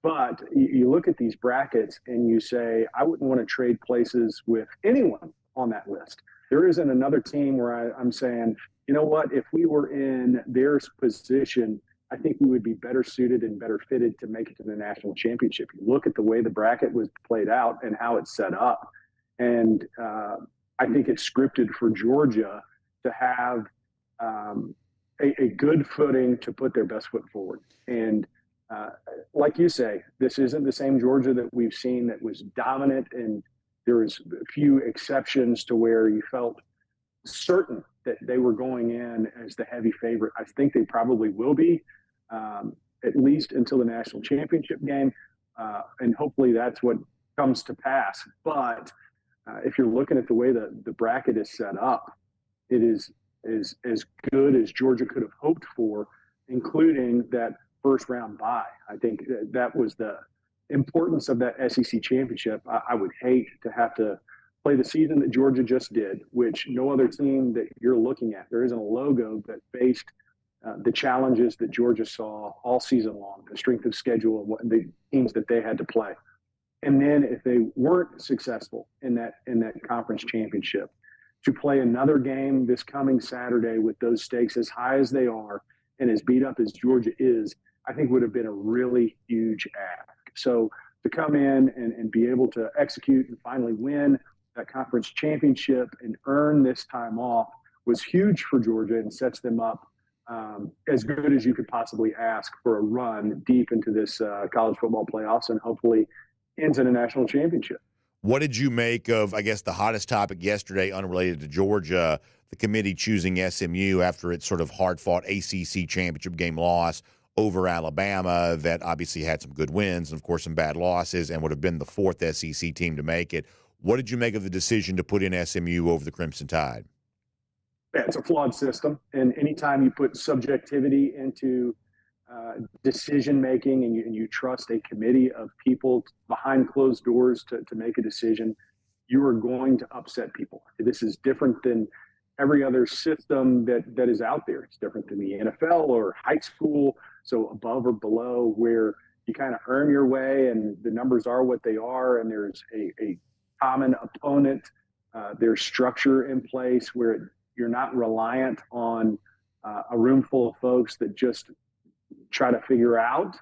But you look at these brackets and you say, I wouldn't want to trade places with anyone on that list. There isn't another team where I'm saying, you know what, if we were in their position, I think we would be better suited and better fitted to make it to the national championship. You look at the way the bracket was played out and how it's set up. And I think it's scripted for Georgia to have a good footing to put their best foot forward. And like you say, this isn't the same Georgia that we've seen that was dominant, and there was a few exceptions to where you felt certain that they were going in as the heavy favorite. I think they probably will be, at least until the national championship game, and hopefully that's what comes to pass. But if you're looking at the way the bracket is set up, it is as good as Georgia could have hoped for, including that first round bye. I think that was the importance of that SEC championship. I would hate to have to play the season that Georgia just did, which no other team that you're looking at, there isn't a logo that faced the challenges that Georgia saw all season long, the strength of schedule, and the teams that they had to play. And then if they weren't successful in that conference championship, to play another game this coming Saturday with those stakes as high as they are and as beat up as Georgia is, I think would have been a really huge ask. So to come in and be able to execute and finally win that conference championship and earn this time off was huge for Georgia and sets them up as good as you could possibly ask for a run deep into this college football playoffs, and hopefully ends in a national championship. What did you make of, I guess, the hottest topic yesterday, unrelated to Georgia, the committee choosing SMU after its sort of hard-fought ACC championship game loss over Alabama that obviously had some good wins and, of course, some bad losses and would have been the fourth SEC team to make it. What did you make of the decision to put in SMU over the Crimson Tide? Yeah, it's a flawed system. And anytime you put subjectivity into decision-making and you trust a committee of people behind closed doors to make a decision, you are going to upset people. This is different than every other system that is out there. It's different than the NFL or high school, so above or below, where you kind of earn your way and the numbers are what they are, and there's a common opponent. There's structure in place where you're not reliant on a room full of folks that just try to figure out.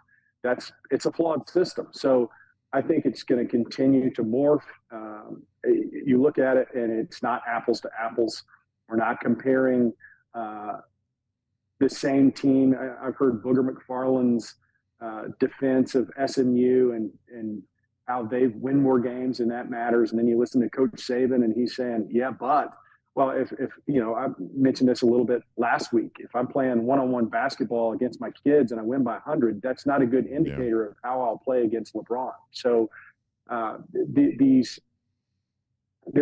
It's a flawed system. So I think it's going to continue to morph. You look at it and it's not apples to apples. We're not comparing the same team. I've heard Booger McFarland's defense of SMU and how they win more games and that matters. And then you listen to Coach Saban and he's saying, yeah, but well, if you know, I mentioned this a little bit last week. If I'm playing one-on-one basketball against my kids and I win by 100, that's not a good indicator of how I'll play against LeBron. So there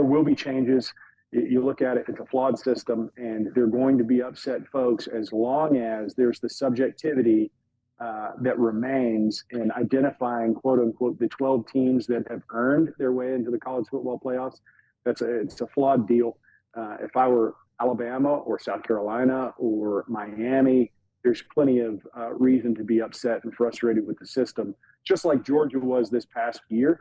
will be changes. You look at it, it's a flawed system, and they're going to be upset folks as long as there's the subjectivity that remains in identifying, quote unquote, the 12 teams that have earned their way into the college football playoffs. It's a flawed deal. If I were Alabama or South Carolina or Miami, there's plenty of reason to be upset and frustrated with the system, just like Georgia was this past year,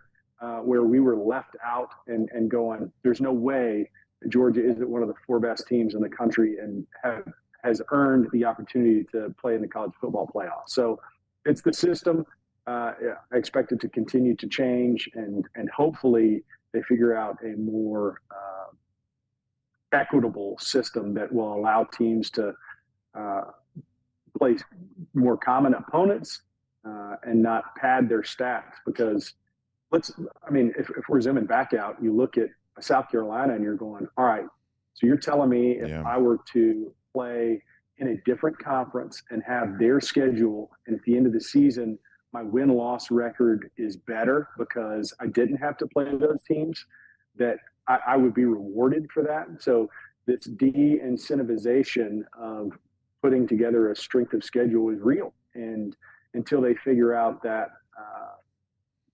where we were left out and going, there's no way Georgia isn't one of the four best teams in the country and has earned the opportunity to play in the college football playoffs. So it's the system. I expect it to continue to change, and hopefully they figure out a more equitable system that will allow teams to play more common opponents and not pad their stats. Because if we're zooming back out, you look at South Carolina and you're going, all right, so you're telling me if I were to play in a different conference and have their schedule, and at the end of the season, my win-loss record is better because I didn't have to play those teams, that I would be rewarded for that. So this de-incentivization of putting together a strength of schedule is real. And until they figure out that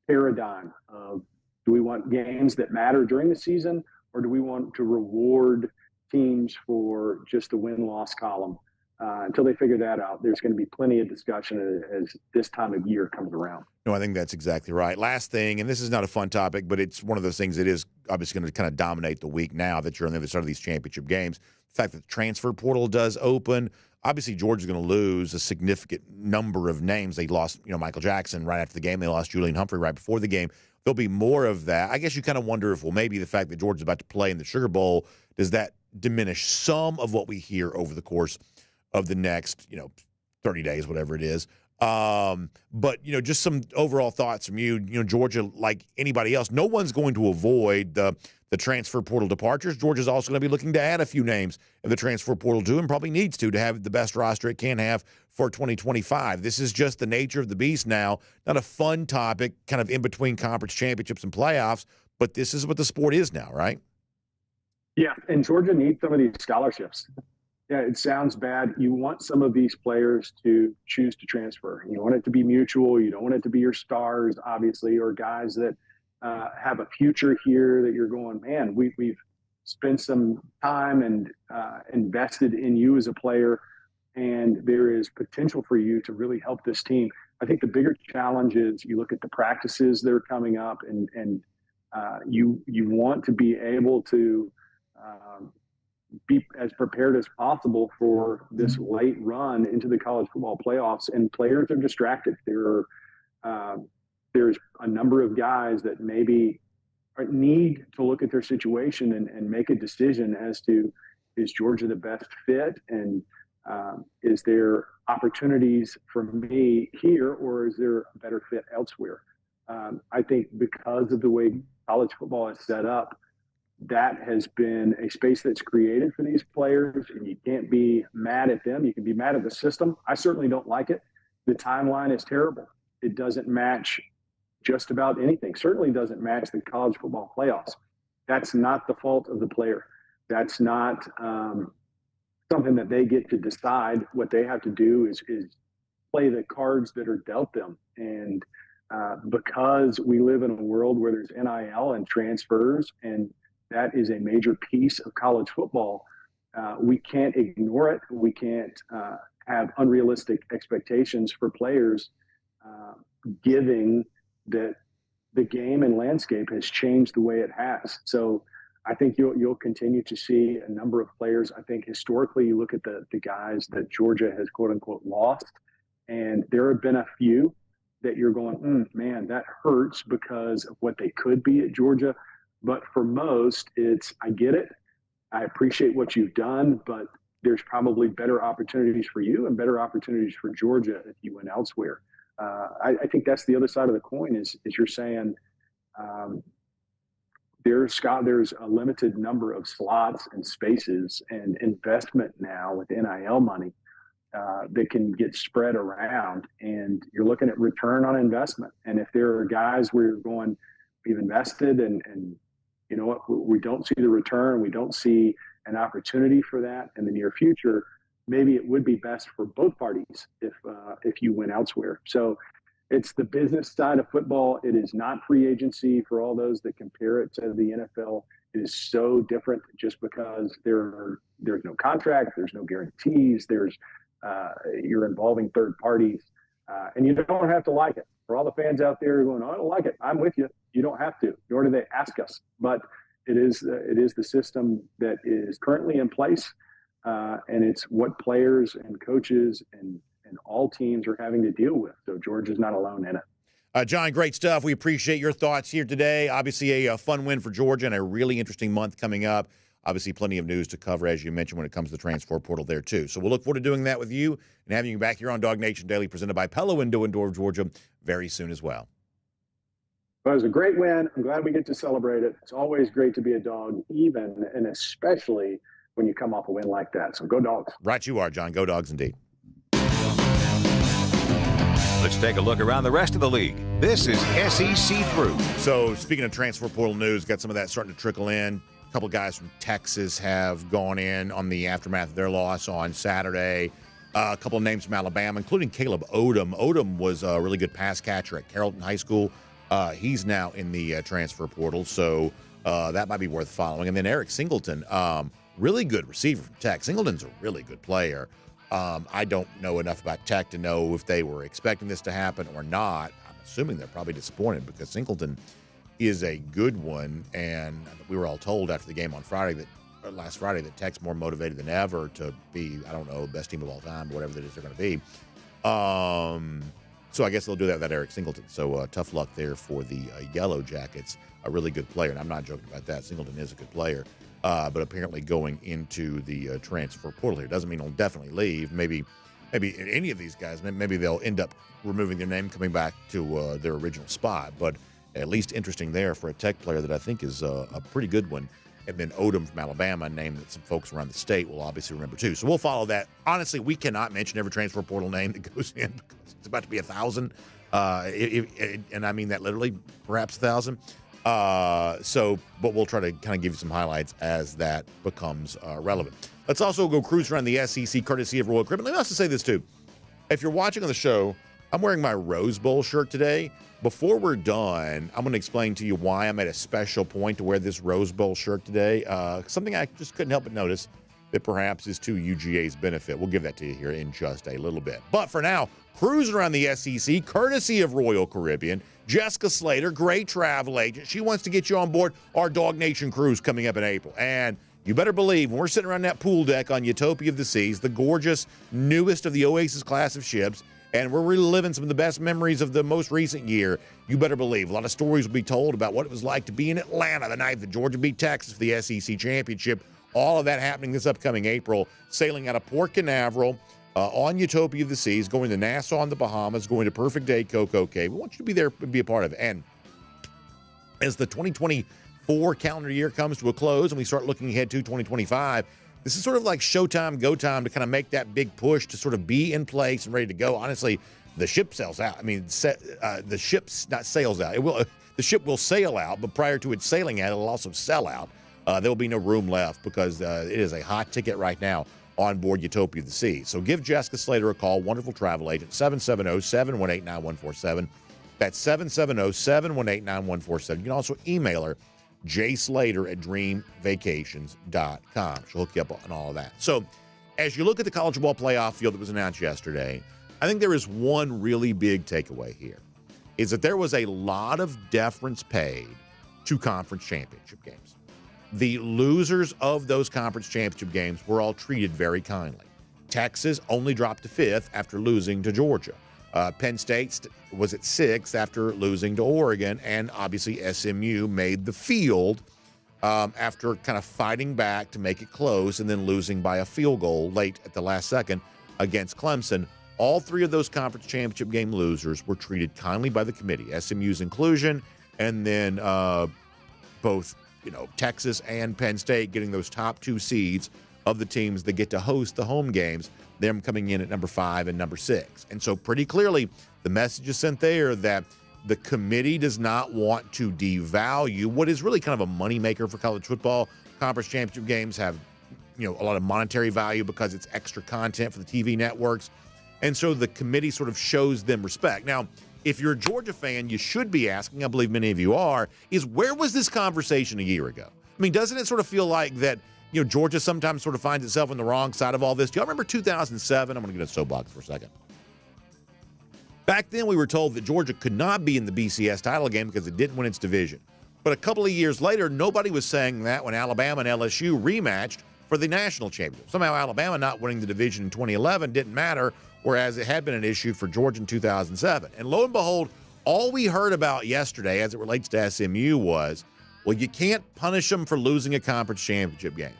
paradigm of, do we want games that matter during the season, or do we want to reward teams for just the win-loss column? Until they figure that out, there's going to be plenty of discussion as this time of year comes around. No, I think that's exactly right. Last thing, and this is not a fun topic, but it's one of those things that is obviously going to kind of dominate the week now that you're on the other side of these championship games. The fact that the transfer portal does open. Obviously, Georgia's going to lose a significant number of names. They lost, Michael Jackson right after the game. They lost Julian Humphrey right before the game. There'll be more of that. I guess you kind of wonder if, maybe the fact that Georgia's about to play in the Sugar Bowl, does that diminish some of what we hear over the course of the next, 30 days, whatever it is. But, just some overall thoughts from you. Georgia, like anybody else, no one's going to avoid the transfer portal departures. Georgia's also going to be looking to add a few names in the transfer portal too, and probably needs to have the best roster it can have for 2025. This is just the nature of the beast now. Not a fun topic, kind of in between conference championships and playoffs, but this is what the sport is now, right? Yeah, and Georgia needs some of these scholarships. Yeah, it sounds bad. You want some of these players to choose to transfer. You want it to be mutual. You don't want it to be your stars, obviously, or guys that have a future here that you're going, man, we've spent some time and invested in you as a player, and there is potential for you to really help this team. I think the bigger challenge is you look at the practices that are coming up, and you want to be able to be as prepared as possible for this late run into the college football playoffs. And players are distracted. There's a number of guys that maybe need to look at their situation and make a decision as to, is Georgia the best fit? And is there opportunities for me here, or is there a better fit elsewhere? I think because of the way college football is set up, that has been a space that's created for these players, and you can't be mad at them. You can be mad at the system. I certainly don't like it. The timeline is terrible. It doesn't match just about anything. Certainly doesn't match the college football playoffs. That's not the fault of the player. That's not something that they get to decide. What they have to do is play the cards that are dealt them. And because we live in a world where there's NIL and transfers, and that is a major piece of college football, we can't ignore it. We can't have unrealistic expectations for players, given that the game and landscape has changed the way it has. So I think you'll continue to see a number of players. I think historically you look at the guys that Georgia has quote unquote lost, and there have been a few that you're going, man, that hurts because of what they could be at Georgia. But for most, I get it. I appreciate what you've done, but there's probably better opportunities for you and better opportunities for Georgia if you went elsewhere. I think that's the other side of the coin is you're saying there's a limited number of slots and spaces and investment now with NIL money that can get spread around, and you're looking at return on investment. And if there are guys where you're going, we've invested and you know what, we don't see the return, we don't see an opportunity for that in the near future, maybe it would be best for both parties if you went elsewhere. So it's the business side of football. It is not free agency for all those that compare it to the NFL. It is so different just because there's no contract, there's no guarantees, you're involving third parties, and you don't have to like it. For all the fans out there going, I don't like it, I'm with you. You don't have to, nor do they ask us. But it is the system that is currently in place, and it's what players and coaches and all teams are having to deal with. So Georgia's not alone in it. John, great stuff. We appreciate your thoughts here today. Obviously a fun win for Georgia and a really interesting month coming up. Obviously plenty of news to cover, as you mentioned, when it comes to the transfer portal there, too. So we'll look forward to doing that with you and having you back here on DawgNation Daily, presented by Pella Window and Door of Georgia, very soon as well. Well, it was a great win. I'm glad we get to celebrate it. It's always great to be a dog, even and especially when you come off a win like that. So go Dogs. Right you are, John. Go Dogs indeed. Let's take a look around the rest of the league. This is SEC Through. So speaking of transfer portal news, got some of that starting to trickle in. A couple of guys from Texas have gone in on the aftermath of their loss on Saturday. A couple of names from Alabama, including Caleb Odom. Odom was a really good pass catcher at Carrollton High School. He's now in the transfer portal, so that might be worth following. And then Eric Singleton, really good receiver from Tech. Singleton's a really good player. I don't know enough about Tech to know if they were expecting this to happen or not. I'm assuming they're probably disappointed because Singleton is a good one, and we were all told after the game on last Friday that Tech's more motivated than ever to be, I don't know, best team of all time, whatever it is they're going to be. So I guess they'll do that with Eric Singleton. So tough luck there for the Yellow Jackets, a really good player, and I'm not joking about that. Singleton is a good player. but apparently going into the transfer portal here. Doesn't mean he'll definitely leave. Maybe any of these guys, maybe they'll end up removing their name, coming back to their original spot. But at least interesting there for a Tech player that I think is a pretty good one. And then Odom from Alabama, a name that some folks around the state will obviously remember too. So we'll follow that. Honestly, we cannot mention every transfer portal name that goes in because it's about to be 1,000. And I mean that literally, perhaps 1,000. But we'll try to kind of give you some highlights as that becomes relevant. Let's also go cruise around the SEC courtesy of Royal Caribbean. Let me also say this too. If you're watching on the show, I'm wearing my Rose Bowl shirt today. Before we're done, I'm going to explain to you why I made a special point to wear this Rose Bowl shirt today. Something I just couldn't help but notice that perhaps is to UGA's benefit. We'll give that to you here in just a little bit. But for now, cruising around the SEC, courtesy of Royal Caribbean, Jessica Slater, great travel agent. She wants to get you on board our Dog Nation cruise coming up in April. And you better believe when we're sitting around that pool deck on Utopia of the Seas, the gorgeous, newest of the Oasis class of ships, and we're reliving some of the best memories of the most recent year, you better believe a lot of stories will be told about what it was like to be in Atlanta the night that Georgia beat Texas for the SEC championship. All of that happening this upcoming April, sailing out of Port Canaveral on Utopia of the Seas, going to Nassau in the Bahamas, going to Perfect Day, Coco Cay. We want you to be there and be a part of it. And as the 2024 calendar year comes to a close and we start looking ahead to 2025, this is sort of like showtime, go time to kind of make that big push to sort of be in place and ready to go. Honestly, the ship sails out. I mean, the ship's not sails out. The ship will sail out, but prior to it sailing out, it'll also sell out. There will be no room left because it is a hot ticket right now on board Utopia of the Seas. So give Jessica Slater a call, wonderful travel agent, 770-718-9147. That's 770-718-9147. You can also email her, jslater@dreamvacations.com. She'll hook you up on all of that. So as you look at the college football playoff field that was announced yesterday, I think there is one really big takeaway here, is that there was a lot of deference paid to conference championship games. The losers of those conference championship games were all treated very kindly. Texas only dropped to 5th after losing to Georgia. Penn State was at 6th after losing to Oregon, and obviously SMU made the field after kind of fighting back to make it close and then losing by a field goal late at the last second against Clemson. All three of those conference championship game losers were treated kindly by the committee, SMU's inclusion, and then both Texas and Penn State getting those top 2 seeds of the teams that get to host the home games, them coming in at number 5 and number 6. And so pretty clearly the message is sent there that the committee does not want to devalue what is really kind of a moneymaker for college football. Conference championship games have a lot of monetary value because it's extra content for the TV networks. And so the committee sort of shows them respect. Now, if you're a Georgia fan, you should be asking, I believe many of you are, is where was this conversation a year ago? I mean, doesn't it sort of feel like that Georgia sometimes sort of finds itself on the wrong side of all this? Do y'all remember 2007? I'm going to get a soapbox for a second. Back then, we were told that Georgia could not be in the BCS title game because it didn't win its division. But a couple of years later, nobody was saying that when Alabama and LSU rematched for the national championship. Somehow Alabama not winning the division in 2011 didn't matter, whereas it had been an issue for Georgia in 2007. And lo and behold, all we heard about yesterday as it relates to SMU was, well, you can't punish them for losing a conference championship game.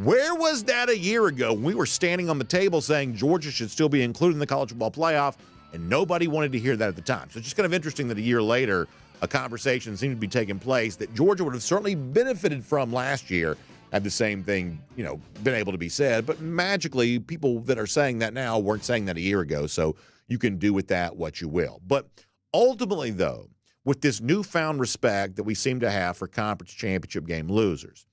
Where was that a year ago when we were standing on the table saying Georgia should still be included in the college football playoff, and nobody wanted to hear that at the time? So it's just kind of interesting that a year later, a conversation seemed to be taking place that Georgia would have certainly benefited from last year had the same thing, been able to be said. But magically, people that are saying that now weren't saying that a year ago, so you can do with that what you will. But ultimately, though, with this newfound respect that we seem to have for conference championship game losers,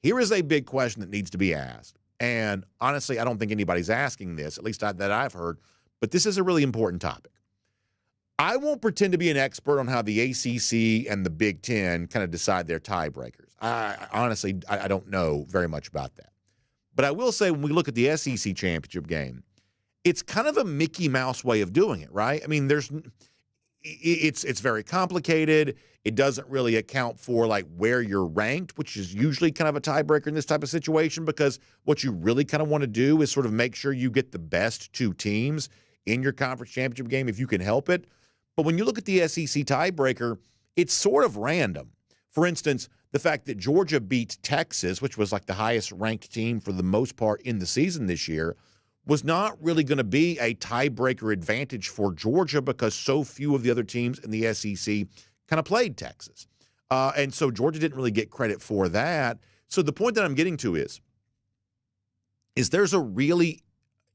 here is a big question that needs to be asked. And honestly, I don't think anybody's asking this, at least that I've heard, but this is a really important topic. I won't pretend to be an expert on how the ACC and the Big Ten kind of decide their tiebreakers. I honestly don't know very much about that. But I will say when we look at the SEC championship game, it's kind of a Mickey Mouse way of doing it, right? I mean, it's very complicated. It doesn't really account for like where you're ranked, which is usually kind of a tiebreaker in this type of situation, because what you really kind of want to do is sort of make sure you get the best 2 teams in your conference championship game if you can help it. But when you look at the SEC tiebreaker, it's sort of random. For instance, The fact that Georgia beat Texas, which was like the highest ranked team for the most part in the season this year, was not really going to be a tiebreaker advantage for Georgia because so few of the other teams in the SEC kind of played Texas. And so Georgia didn't really get credit for that. So the point that I'm getting to is there's a really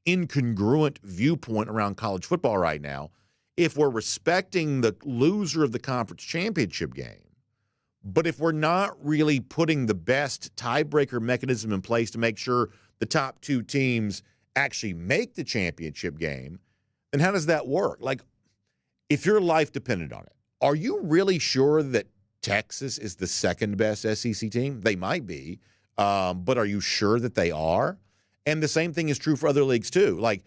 incongruent viewpoint around college football right now if we're respecting the loser of the conference championship game, but if we're not really putting the best tiebreaker mechanism in place to make sure the top two teams actually make the championship game, then how does that work? Like, if your life depended on it, are you really sure that Texas is the second best SEC team? They might be, but are you sure that they are? And the same thing is true for other leagues too. Like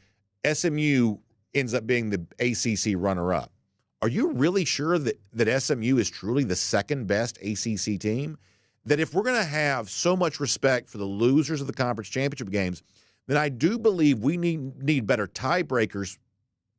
SMU ends up being the ACC runner-up. Are you really sure that SMU is truly the second best ACC team? That if we're going to have so much respect for the losers of the conference championship games, then I do believe we need better tiebreakers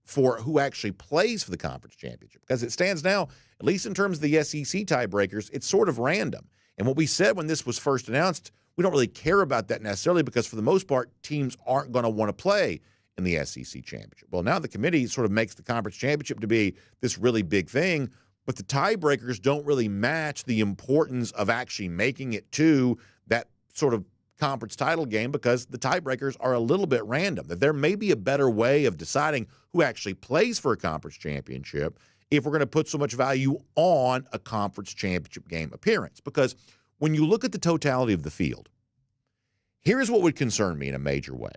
for who actually plays for the conference championship. Because it stands now, at least in terms of the SEC tiebreakers, it's sort of random. And what we said when this was first announced, we don't really care about that necessarily because for the most part, teams aren't going to want to play in the SEC championship. Well, now the committee sort of makes the conference championship to be this really big thing, but the tiebreakers don't really match the importance of actually making it to that sort of conference title game because the tiebreakers are a little bit random. That there may be a better way of deciding who actually plays for a conference championship if we're going to put so much value on a conference championship game appearance. Because when you look at the totality of the field, here's what would concern me in a major way.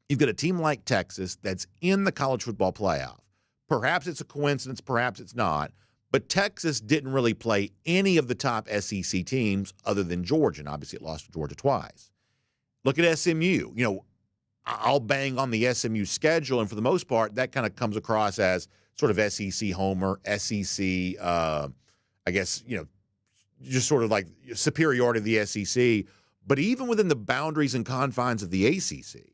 You've got a team like Texas that's in the college football playoff. Perhaps it's a coincidence, perhaps it's not, but Texas didn't really play any of the top SEC teams other than Georgia, and obviously it lost to Georgia twice. Look at SMU. You know, I'll bang on the SMU schedule, and for the most part, that kind of comes across as sort of SEC homer, SEC, I guess, you know, just sort of like superiority of the SEC. But even within the boundaries and confines of the ACC,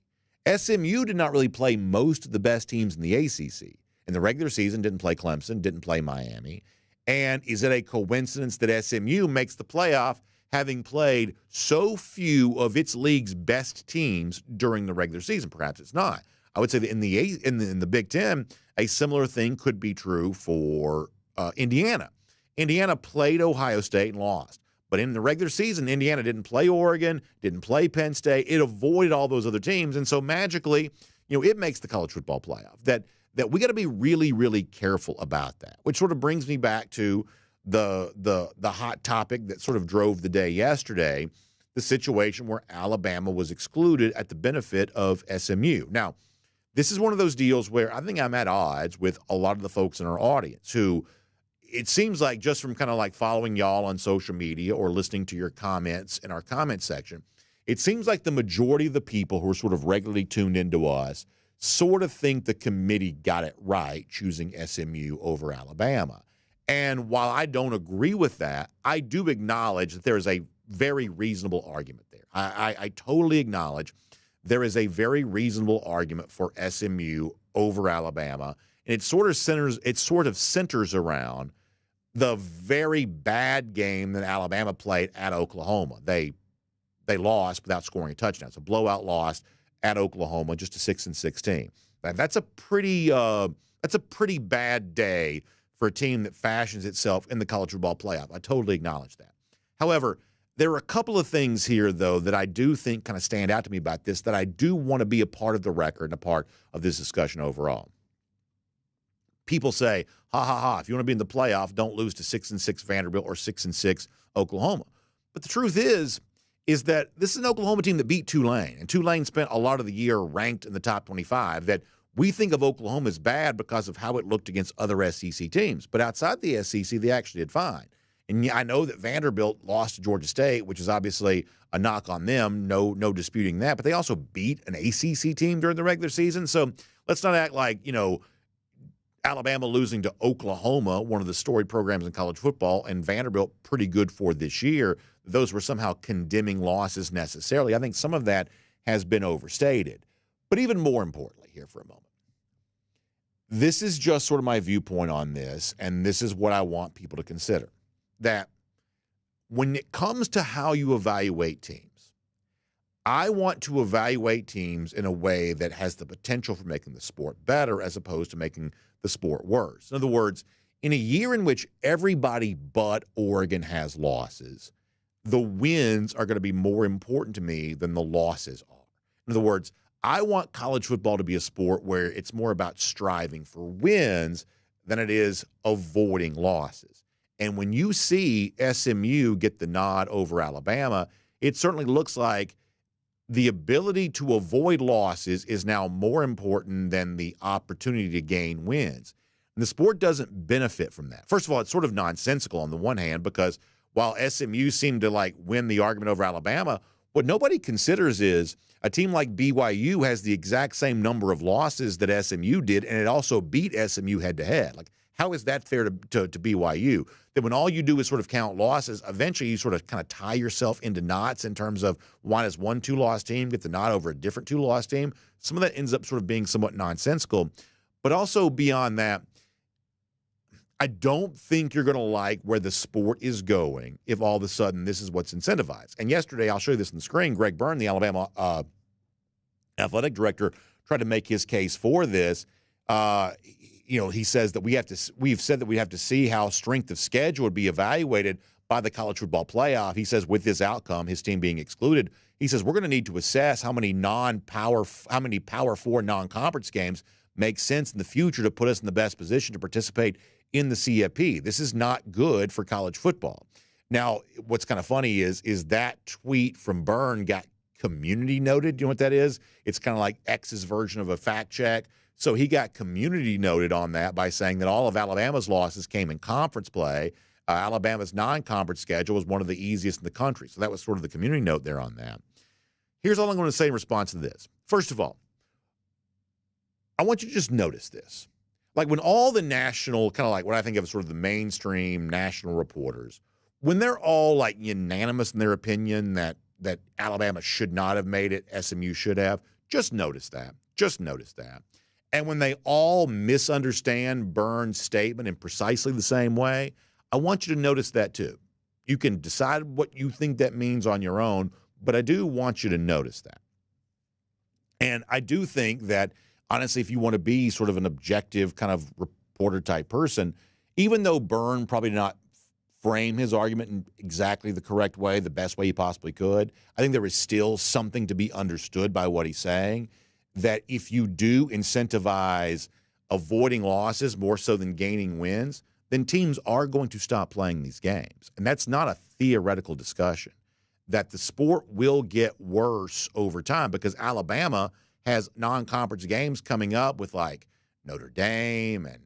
SMU did not really play most of the best teams in the ACC. In the regular season, didn't play Clemson, didn't play Miami. And is it a coincidence that SMU makes the playoff having played so few of its league's best teams during the regular season? Perhaps it's not. I would say that in the Big Ten, a similar thing could be true for Indiana. Indiana played Ohio State and lost. But in the regular season, Indiana didn't play Oregon, didn't play Penn State. It avoided all those other teams. And so magically, you know, it makes the college football playoff. That we got to be really, really careful about that, which sort of brings me back to the hot topic that sort of drove the day yesterday, the situation where Alabama was excluded at the benefit of SMU. Now, this is one of those deals where I think I'm at odds with a lot of the folks in our audience who it seems like just from kind of like following y'all on social media or listening to your comments in our comment section, it seems like the majority of the people who are sort of regularly tuned into us sort of think the committee got it right choosing SMU over Alabama. And while I don't agree with that, I do acknowledge that there is a very reasonable argument there. I totally acknowledge there is a very reasonable argument for SMU over Alabama. And it sort of centers around the very bad game that Alabama played at Oklahoma. They lost without scoring a touchdown. It's a blowout loss at Oklahoma, just a 6-6 team. That's a pretty bad day for a team that fashions itself in the college football playoff. I totally acknowledge that. However, there are a couple of things here, though, that I do think kind of stand out to me about this that I do want to be a part of the record and a part of this discussion overall. People say, ha, ha, ha, if you want to be in the playoff, don't lose to 6-6 Vanderbilt or 6-6 Oklahoma. But the truth is that this is an Oklahoma team that beat Tulane, and Tulane spent a lot of the year ranked in the top 25, that we think of Oklahoma as bad because of how it looked against other SEC teams. But outside the SEC, they actually did fine. And I know that Vanderbilt lost to Georgia State, which is obviously a knock on them, no disputing that. But they also beat an ACC team during the regular season. So let's not act like, you know, Alabama losing to Oklahoma, one of the storied programs in college football, and Vanderbilt pretty good for this year, those were somehow condemning losses necessarily. I think some of that has been overstated. But even more importantly here for a moment, this is just sort of my viewpoint on this, and this is what I want people to consider, that when it comes to how you evaluate teams, I want to evaluate teams in a way that has the potential for making the sport better as opposed to making the sport worse. In other words, in a year in which everybody but Oregon has losses, the wins are going to be more important to me than the losses are. In other words, I want college football to be a sport where it's more about striving for wins than it is avoiding losses. And when you see SMU get the nod over Alabama, it certainly looks like the ability to avoid losses is now more important than the opportunity to gain wins. And the sport doesn't benefit from that. First of all, it's sort of nonsensical on the one hand, because while SMU seemed to like win the argument over Alabama, what nobody considers is a team like BYU has the exact same number of losses that SMU did, and it also beat SMU head-to-head. Like, how is that fair to BYU? That when all you do is sort of count losses, eventually you sort of kind of tie yourself into knots in terms of why does one two-loss team get the nod over a different two-loss team? Some of that ends up sort of being somewhat nonsensical. But also beyond that, I don't think you're going to like where the sport is going if all of a sudden this is what's incentivized. And yesterday, I'll show you this on the screen, Greg Byrne, the Alabama athletic director, tried to make his case for this. He says that we've said that we have to see how strength of schedule would be evaluated by the college football playoff. He says with this outcome, his team being excluded, he says we're going to need to assess how many Power 4 non-conference games make sense in the future to put us in the best position to participate in the CFP. This is not good for college football. Now, what's kind of funny is that tweet from Byrne got community noted. Do you know what that is? It's kind of like X's version of a fact check. So he got community noted on that by saying that all of Alabama's losses came in conference play. Alabama's non-conference schedule was one of the easiest in the country. So that was sort of the community note there on that. Here's all I'm going to say in response to this. First of all, I want you to just notice this. Like when all the national, kind of like what I think of as sort of the mainstream national reporters, when they're all like unanimous in their opinion that Alabama should not have made it, SMU should have, just notice that. Just notice that. And when they all misunderstand Byrne's statement in precisely the same way, I want you to notice that too. You can decide what you think that means on your own, but I do want you to notice that. And I do think that, honestly, if you want to be sort of an objective kind of reporter type person, even though Byrne probably did not frame his argument in exactly the correct way, the best way he possibly could, I think there is still something to be understood by what he's saying, that if you do incentivize avoiding losses more so than gaining wins, then teams are going to stop playing these games. And that's not a theoretical discussion, that the sport will get worse over time because Alabama has non-conference games coming up with like Notre Dame, and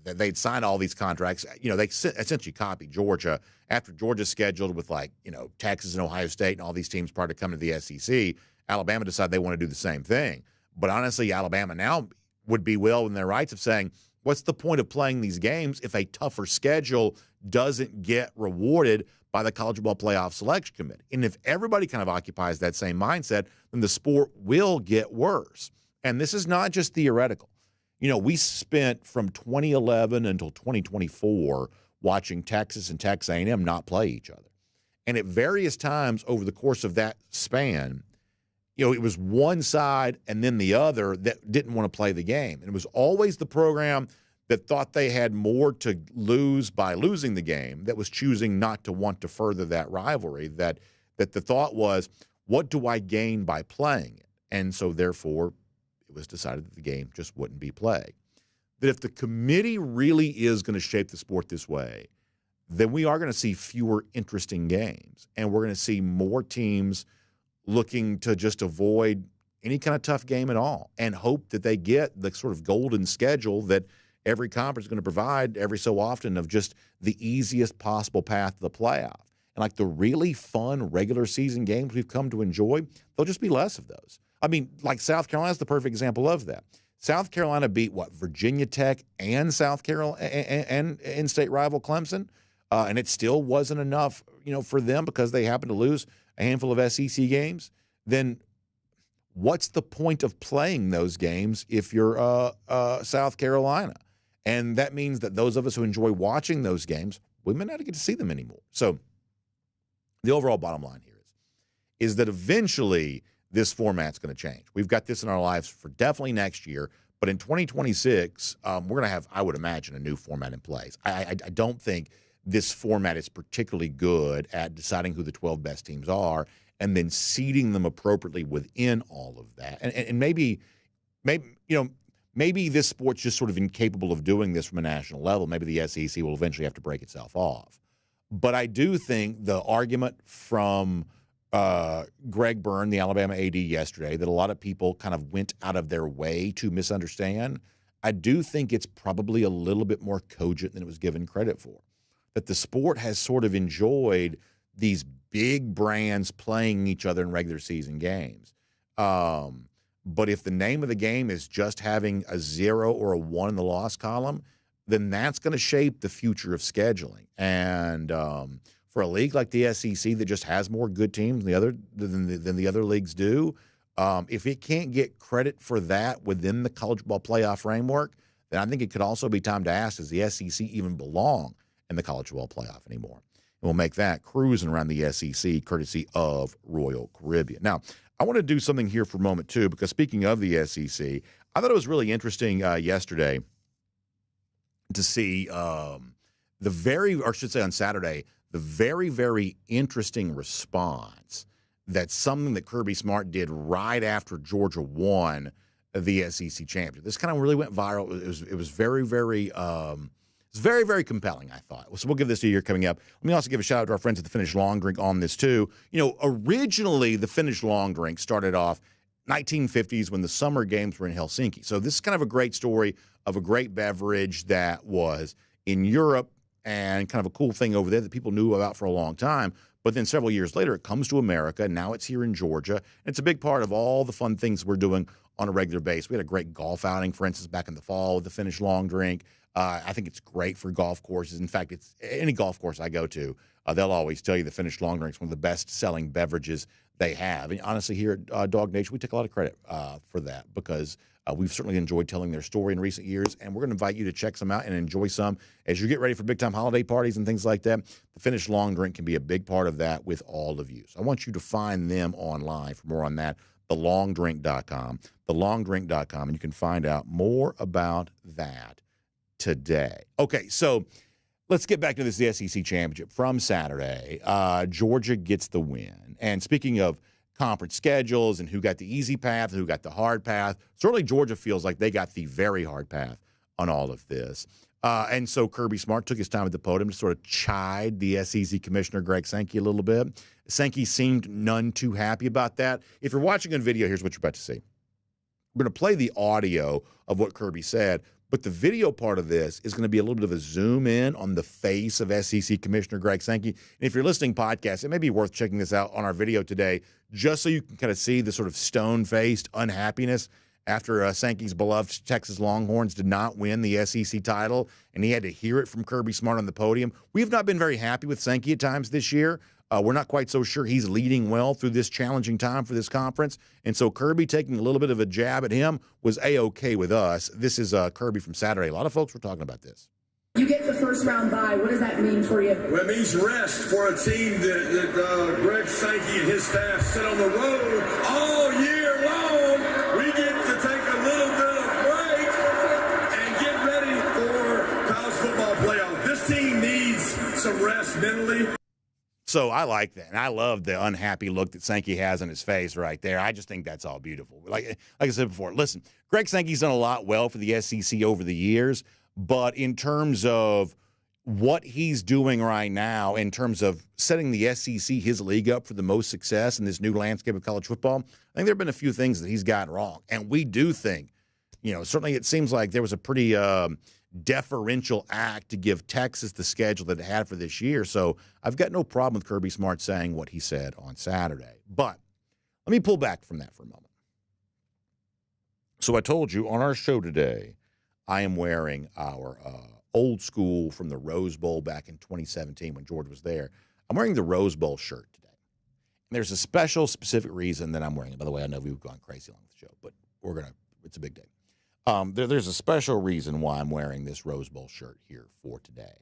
they'd signed all these contracts. They essentially copied Georgia after Georgia's scheduled with like Texas and Ohio State and all these teams prior to coming to the SEC. Alabama decided they want to do the same thing. But honestly, Alabama now would be well in their rights of saying, what's the point of playing these games if a tougher schedule doesn't get rewarded by the College Football Playoff Selection Committee? And if everybody kind of occupies that same mindset, then the sport will get worse. And this is not just theoretical. We spent from 2011 until 2024 watching Texas and Texas A&M not play each other. And at various times over the course of that span, it was one side and then the other that didn't want to play the game. And it was always the program that thought they had more to lose by losing the game that was choosing not to want to further that rivalry, that the thought was, what do I gain by playing it? And so therefore it was decided that the game just wouldn't be played. That if the committee really is going to shape the sport this way, then we are going to see fewer interesting games, and we're going to see more teams looking to just avoid any kind of tough game at all and hope that they get the sort of golden schedule that every conference is going to provide every so often of just the easiest possible path to the playoff. And like the really fun regular season games we've come to enjoy, there'll just be less of those. I mean, like South Carolina is the perfect example of that. South Carolina beat Virginia Tech and South Carolina and in-state rival Clemson, and it still wasn't enough, for them because they happened to lose a handful of SEC games. Then what's the point of playing those games if you're South Carolina? And that means that those of us who enjoy watching those games, we may not get to see them anymore. So the overall bottom line here is that eventually this format's going to change. We've got this in our lives for definitely next year, but in 2026, we're going to have, I would imagine, a new format in place. I don't think this format is particularly good at deciding who the 12 best teams are and then seeding them appropriately within all of that. And maybe this sport's just sort of incapable of doing this from a national level. Maybe the SEC will eventually have to break itself off. But I do think the argument from Greg Byrne, the Alabama AD, yesterday, that a lot of people kind of went out of their way to misunderstand, I do think it's probably a little bit more cogent than it was given credit for. That the sport has sort of enjoyed these big brands playing each other in regular season games. But if the name of the game is just having a 0 or a 1 in the loss column, then that's going to shape the future of scheduling. And for a league like the SEC that just has more good teams than the other leagues do, if it can't get credit for that within the college ball playoff framework, then I think it could also be time to ask, does the SEC even belong in the college ball playoff anymore? And we'll make that cruising around the SEC courtesy of Royal Caribbean. Now, I want to do something here for a moment, too, because speaking of the SEC, I thought it was really interesting yesterday to see on Saturday, the very, very interesting response that something that Kirby Smart did right after Georgia won the SEC championship. This kind of really went viral. It was very, very very, very compelling, I thought. So we'll give this to you coming up. Let me also give a shout out to our friends at the Finnish Long Drink on this, too. You know, originally the Finnish Long Drink started off 1950s when the summer games were in Helsinki. So this is kind of a great story of a great beverage that was in Europe and kind of a cool thing over there that people knew about for a long time. But then several years later, it comes to America, and now it's here in Georgia. And it's a big part of all the fun things we're doing on a regular basis. We had a great golf outing, for instance, back in the fall with the Finnish Long Drink. I think it's great for golf courses. In fact, it's any golf course I go to, they'll always tell you the Finnish Long Drink is one of the best-selling beverages they have. And honestly, here at DawgNation, we take a lot of credit for that because we've certainly enjoyed telling their story in recent years, and we're going to invite you to check some out and enjoy some as you get ready for big-time holiday parties and things like that. The Finnish Long Drink can be a big part of that with all of you. So I want you to find them online for more on that, thelongdrink.com, thelongdrink.com, and you can find out more about that today. Okay, so let's get back to this SEC championship from Saturday. Georgia gets the win. And speaking of conference schedules and who got the easy path and who got the hard path, certainly Georgia feels like they got the very hard path on all of this. And so Kirby Smart took his time at the podium to sort of chide the SEC commissioner, Greg Sankey, a little bit. Sankey seemed none too happy about that. If you're watching on video, here's what you're about to see. We're going to play the audio of what Kirby said, but the video part of this is going to be a little bit of a zoom in on the face of SEC Commissioner Greg Sankey. And if you're listening podcast, it may be worth checking this out on our video today, just so you can kind of see the sort of stone-faced unhappiness after Sankey's beloved Texas Longhorns did not win the SEC title, and he had to hear it from Kirby Smart on the podium. We've not been very happy with Sankey at times this year. We're not quite so sure he's leading well through this challenging time for this conference. And so Kirby taking a little bit of a jab at him was A-okay with us. This is Kirby from Saturday. A lot of folks were talking about this. You get the first round bye. What does that mean for you? Well, it means rest for a team that Greg Sankey and his staff sit on the road all year long. We get to take a little bit of break and get ready for college football playoff. This team needs some rest mentally. So I like that, and I love the unhappy look that Sankey has on his face right there. I just think that's all beautiful. Like I said before, listen, Greg Sankey's done a lot well for the SEC over the years, but in terms of what he's doing right now, in terms of setting the SEC, his league, up for the most success in this new landscape of college football, I think there have been a few things that he's gotten wrong. And we do think, certainly it seems like there was a pretty deferential act to give Texas the schedule that it had for this year. So I've got no problem with Kirby Smart saying what he said on Saturday. But let me pull back from that for a moment. So I told you on our show today, I am wearing our old school from the Rose Bowl back in 2017 when George was there. I'm wearing the Rose Bowl shirt today. And there's a specific reason that I'm wearing it. By the way, I know we've gone crazy on the show, but it's a big day. There's a special reason why I'm wearing this Rose Bowl shirt here for today.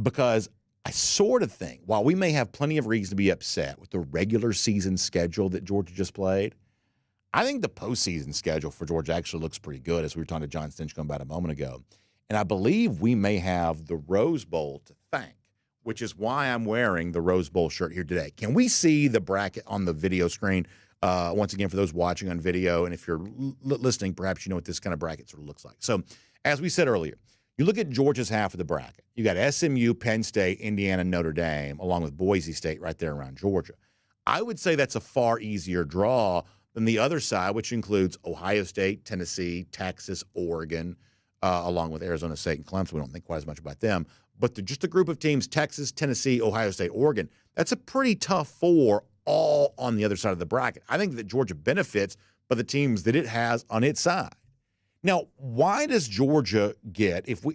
Because I sort of think, while we may have plenty of reason to be upset with the regular season schedule that Georgia just played, I think the postseason schedule for Georgia actually looks pretty good, as we were talking to Jon Stinchcomb about a moment ago. And I believe we may have the Rose Bowl to thank, which is why I'm wearing the Rose Bowl shirt here today. Can we see the bracket on the video screen? Once again, for those watching on video, and if you're listening, perhaps you know what this kind of bracket sort of looks like. So, as we said earlier, you look at Georgia's half of the bracket. You got SMU, Penn State, Indiana, Notre Dame, along with Boise State right there around Georgia. I would say that's a far easier draw than the other side, which includes Ohio State, Tennessee, Texas, Oregon, along with Arizona State and Clemson. We don't think quite as much about them. But just a group of teams, Texas, Tennessee, Ohio State, Oregon, that's a pretty tough four all on the other side of the bracket. I think that Georgia benefits by the teams that it has on its side. Now, why does Georgia get, if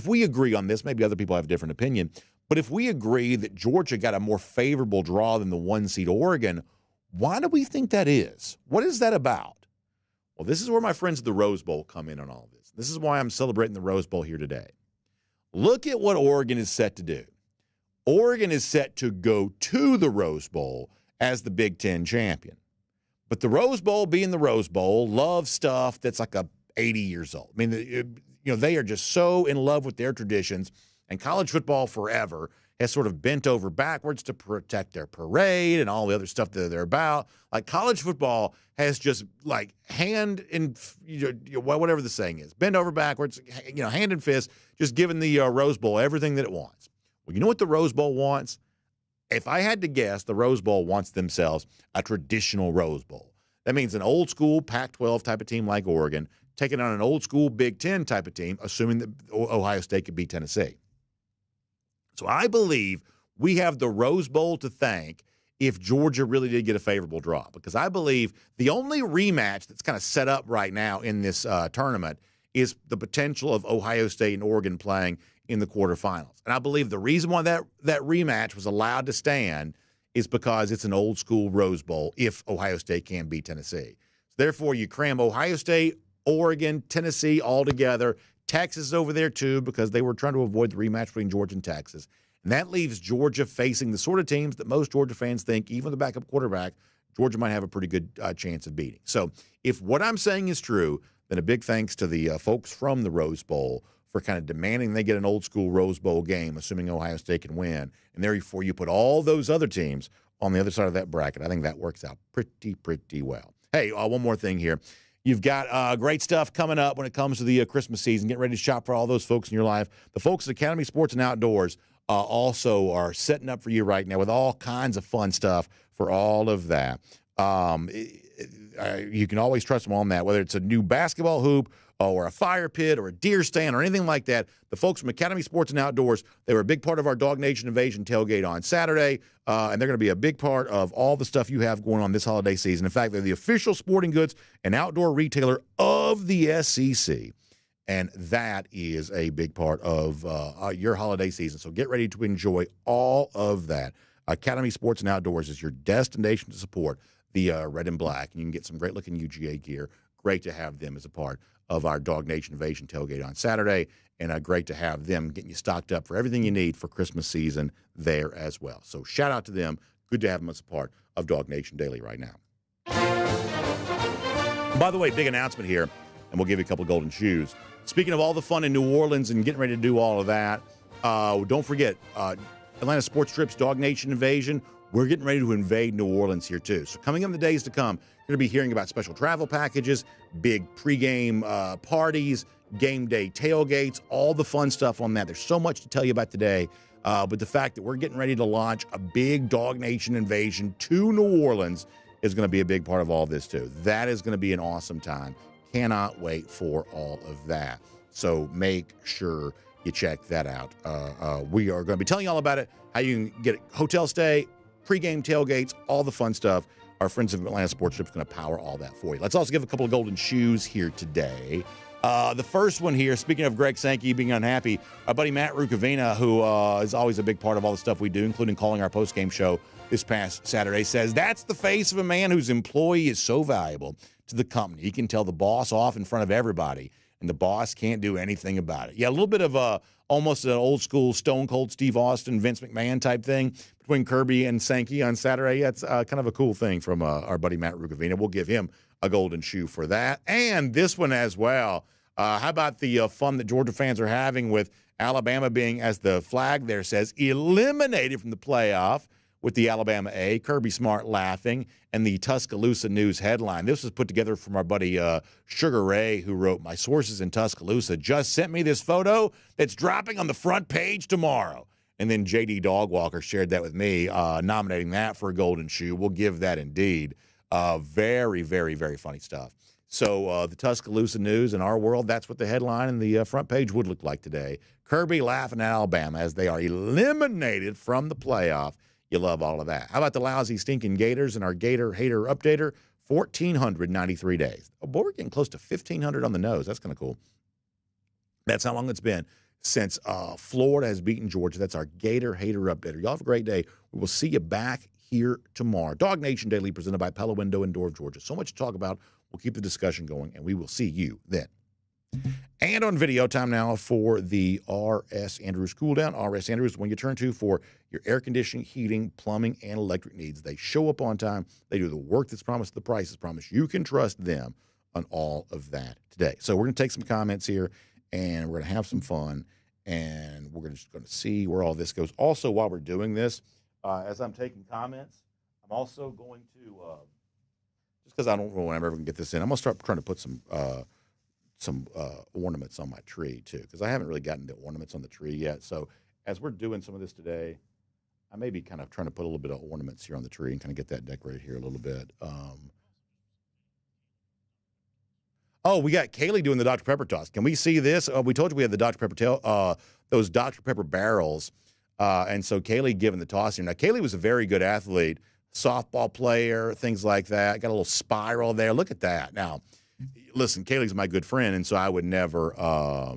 we agree on this, maybe other people have a different opinion, but if we agree that Georgia got a more favorable draw than the 1-seed Oregon, why do we think that is? What is that about? Well, this is where my friends at the Rose Bowl come in on all of this. This is why I'm celebrating the Rose Bowl here today. Look at what Oregon is set to do. Oregon is set to go to the Rose Bowl as the Big Ten champion. But the Rose Bowl being the Rose Bowl loves stuff that's like 80 years old. I mean, they are just so in love with their traditions, and college football forever has sort of bent over backwards to protect their parade and all the other stuff that they're about. Like, college football has just, like, hand in, whatever the saying is, bend over backwards, hand in fist, just giving the Rose Bowl everything that it wants. Well, you know what the Rose Bowl wants? If I had to guess, the Rose Bowl wants themselves a traditional Rose Bowl. That means an old-school Pac-12 type of team like Oregon taking on an old-school Big Ten type of team, assuming that Ohio State could beat Tennessee. So I believe we have the Rose Bowl to thank if Georgia really did get a favorable draw, because I believe the only rematch that's kind of set up right now in this tournament is the potential of Ohio State and Oregon playing in the quarterfinals. And I believe the reason why that rematch was allowed to stand is because it's an old-school Rose Bowl if Ohio State can beat Tennessee. So therefore, you cram Ohio State, Oregon, Tennessee all together. Texas is over there, too, because they were trying to avoid the rematch between Georgia and Texas. And that leaves Georgia facing the sort of teams that most Georgia fans think, even the backup quarterback, Georgia might have a pretty good chance of beating. So if what I'm saying is true, then a big thanks to the folks from the Rose Bowl for kind of demanding they get an old-school Rose Bowl game, assuming Ohio State can win. And therefore, you put all those other teams on the other side of that bracket. I think that works out pretty well. Hey, one more thing here. You've got great stuff coming up when it comes to the Christmas season. Get ready to shop for all those folks in your life. The folks at Academy Sports and Outdoors also are setting up for you right now with all kinds of fun stuff for all of that. You can always trust them on that, whether it's a new basketball hoop or a fire pit or a deer stand or anything like that. The folks from Academy Sports and Outdoors, they were a big part of our DawgNation Invasion tailgate on Saturday, and they're going to be a big part of all the stuff you have going on this holiday season. In fact, they're the official sporting goods and outdoor retailer of the SEC, and that is a big part of your holiday season. So get ready to enjoy all of that. Academy Sports and Outdoors is your destination to support the red and black, and you can get some great-looking UGA gear. Great to have them as a part of our DawgNation Invasion tailgate on Saturday, and great to have them getting you stocked up for everything you need for Christmas season there as well. So shout out to them. Good to have them as a part of DawgNation Daily right now. By the way, big announcement here, and we'll give you a couple of golden shoes. Speaking of all the fun in New Orleans and getting ready to do all of that, don't forget, Atlanta Sports Trips, DawgNation Invasion, we're getting ready to invade New Orleans here too. So coming up in the days to come, you're going to be hearing about special travel packages, big pregame parties, game day tailgates, all the fun stuff on that. There's so much to tell you about today. But the fact that we're getting ready to launch a big DawgNation invasion to New Orleans is going to be a big part of all this too. That is going to be an awesome time. Cannot wait for all of that. So make sure you check that out. We are going to be telling you all about it, how you can get a hotel stay, pregame tailgates, all the fun stuff. Our friends of Atlanta Sports Trip is going to power all that for you. Let's also give a couple of golden shoes here today. The first one here, speaking of Greg Sankey being unhappy, our buddy Matt Rukavina, who is always a big part of all the stuff we do, including calling our postgame show this past Saturday, says that's the face of a man whose employee is so valuable to the company. He can tell the boss off in front of everybody. and the boss can't do anything about it. Yeah, a little bit of almost an old school Stone Cold Steve Austin, Vince McMahon type thing between Kirby and Sankey on Saturday. That's kind of a cool thing from our buddy Matt Rugavina. We'll give him a golden shoe for that. And this one as well. How about the fun that Georgia fans are having with Alabama being, as the flag there says, eliminated from the playoff with the Alabama A, Kirby Smart laughing, and the Tuscaloosa News headline. This was put together from our buddy Sugar Ray, who wrote, "My sources in Tuscaloosa just sent me this photo that's dropping on the front page tomorrow." And then J.D. Dogwalker shared that with me, nominating that for a golden shoe. We'll give that indeed. Very, very, very funny stuff. So the Tuscaloosa News in our world, that's what the headline and the front page would look like today. Kirby laughing at Alabama as they are eliminated from the playoff. You love all of that. How about the lousy, stinking Gators and our Gator hater updater? 1,493 days. Oh, boy, we're getting close to 1,500 on the nose. That's kind of cool. That's how long it's been since Florida has beaten Georgia. That's our Gator hater updater. Y'all have a great day. We will see you back here tomorrow. DawgNation Daily presented by Pella Window and Door of Georgia. So much to talk about. We'll keep the discussion going, and we will see you then. And on video, time now for the R.S. Andrews cool down. R.S. Andrews, when you turn to for your air conditioning, heating, plumbing, and electric needs. They show up on time. They do the work that's promised, the price is promised. You can trust them on all of that today. So we're going to take some comments here, and we're going to have some fun, and we're just going to see where all this goes. Also, while we're doing this, as I'm taking comments, I'm also going to, just because I don't know when I'm ever going to get this in, I'm going to start trying to put some ornaments on my tree too, because I haven't really gotten the ornaments on the tree yet. So as we're doing some of this today, I may be kind of trying to put a little bit of ornaments here on the tree and kind of get that decorated here a little bit. Oh, we got Kaylee doing the Dr. Pepper toss. Can we see this? We told you we had the Dr. Pepper those Dr. Pepper barrels. And so Kaylee giving the toss here. Now, Kaylee was a very good athlete, softball player, things like that. Got a little spiral there. Look at that. Now, listen, Kaylee's my good friend, and so I would never, I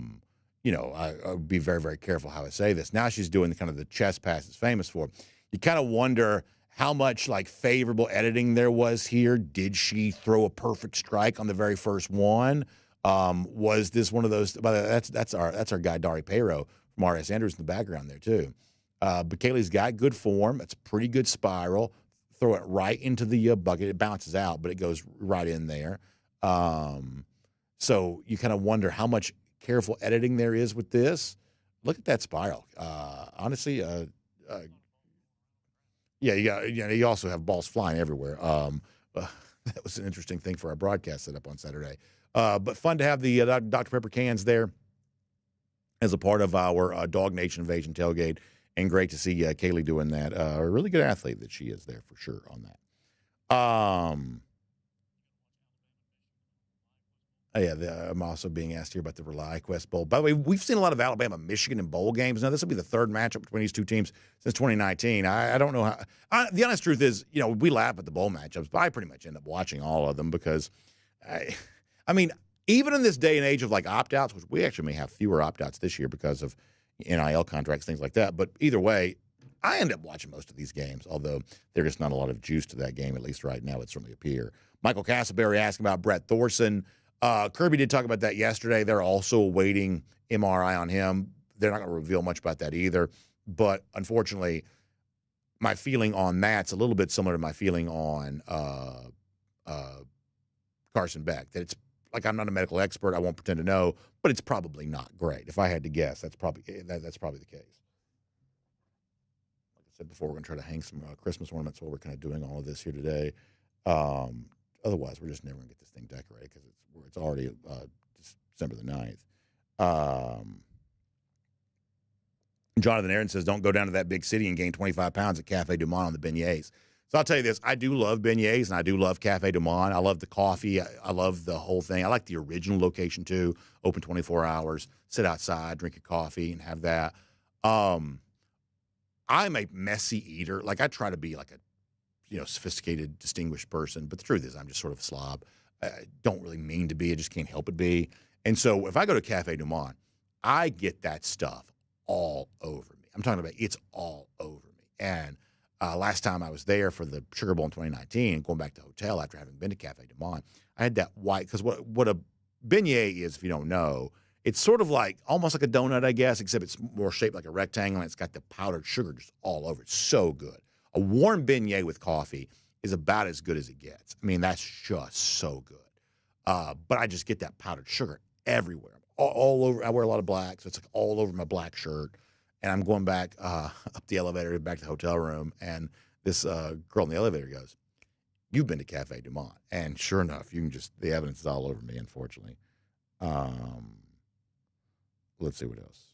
would be very, very careful how I say this. Now she's doing kind of the chest pass it's famous for. You kind of wonder how much like favorable editing there was here. Did she throw a perfect strike on the very first one? Was this one of those? That's our guy Dari Pero from R.S. Andrews in the background there too. But Kaylee's got good form. It's a pretty good spiral. Throw it right into the bucket. It bounces out, but it goes right in there. So you kind of wonder how much careful editing there is with this. Look at that spiral. Honestly, you also have balls flying everywhere. That was an interesting thing for our broadcast setup on Saturday. But fun to have the Dr. Pepper cans there as a part of our DawgNation Invasion tailgate. And great to see Kaylee doing that. A really good athlete that she is there for sure on that. I'm also being asked here about the ReliQuest Bowl. By the way, we've seen a lot of Alabama-Michigan in bowl games. Now, this will be the third matchup between these two teams since 2019. I don't know how. The honest truth is, we laugh at the bowl matchups, but I pretty much end up watching all of them because, I mean, even in this day and age of like opt-outs, which we actually may have fewer opt-outs this year because of NIL contracts, things like that. But either way, I end up watching most of these games, although there's just not a lot of juice to that game, at least right now. It certainly appear. Michael Castleberry asking about Brett Thorson. Kirby did talk about that yesterday. They're also awaiting MRI on him. They're not going to reveal much about that either. But unfortunately, my feeling on that's a little bit similar to my feeling on Carson Beck. That it's like I'm not a medical expert. I won't pretend to know, but it's probably not great. If I had to guess, that's probably the case. Like I said before, we're going to try to hang some Christmas ornaments while we're kind of doing all of this here today. Otherwise, we're just never going to get this thing decorated because it's already December the 9th. Jonathan Aaron says, don't go down to that big city and gain 25 pounds at Cafe Du Monde on the beignets. So I'll tell you this. I do love beignets, and I do love Cafe Du Monde. I love the coffee. I love the whole thing. I like the original location, too. Open 24 hours. Sit outside, drink a coffee, and have that. I'm a messy eater. Like, I try to be like a sophisticated, distinguished person. But the truth is I'm just sort of a slob. I don't really mean to be. I just can't help it be. And so if I go to Cafe Du Monde, I get that stuff all over me. I'm talking about it's all over me. And last time I was there for the Sugar Bowl in 2019, going back to the hotel after having been to Cafe Du Monde, I had that white, because what a beignet is, if you don't know, it's sort of like almost like a donut, I guess, except it's more shaped like a rectangle, and it's got the powdered sugar just all over it. It's so good. A warm beignet with coffee is about as good as it gets. I mean, that's just so good. But I just get that powdered sugar everywhere, all over. I wear a lot of black, so it's like all over my black shirt. And I'm going back up the elevator, back to the hotel room, and this girl in the elevator goes, "You've been to Cafe Du Monde." And sure enough, the evidence is all over me, unfortunately. Let's see what else.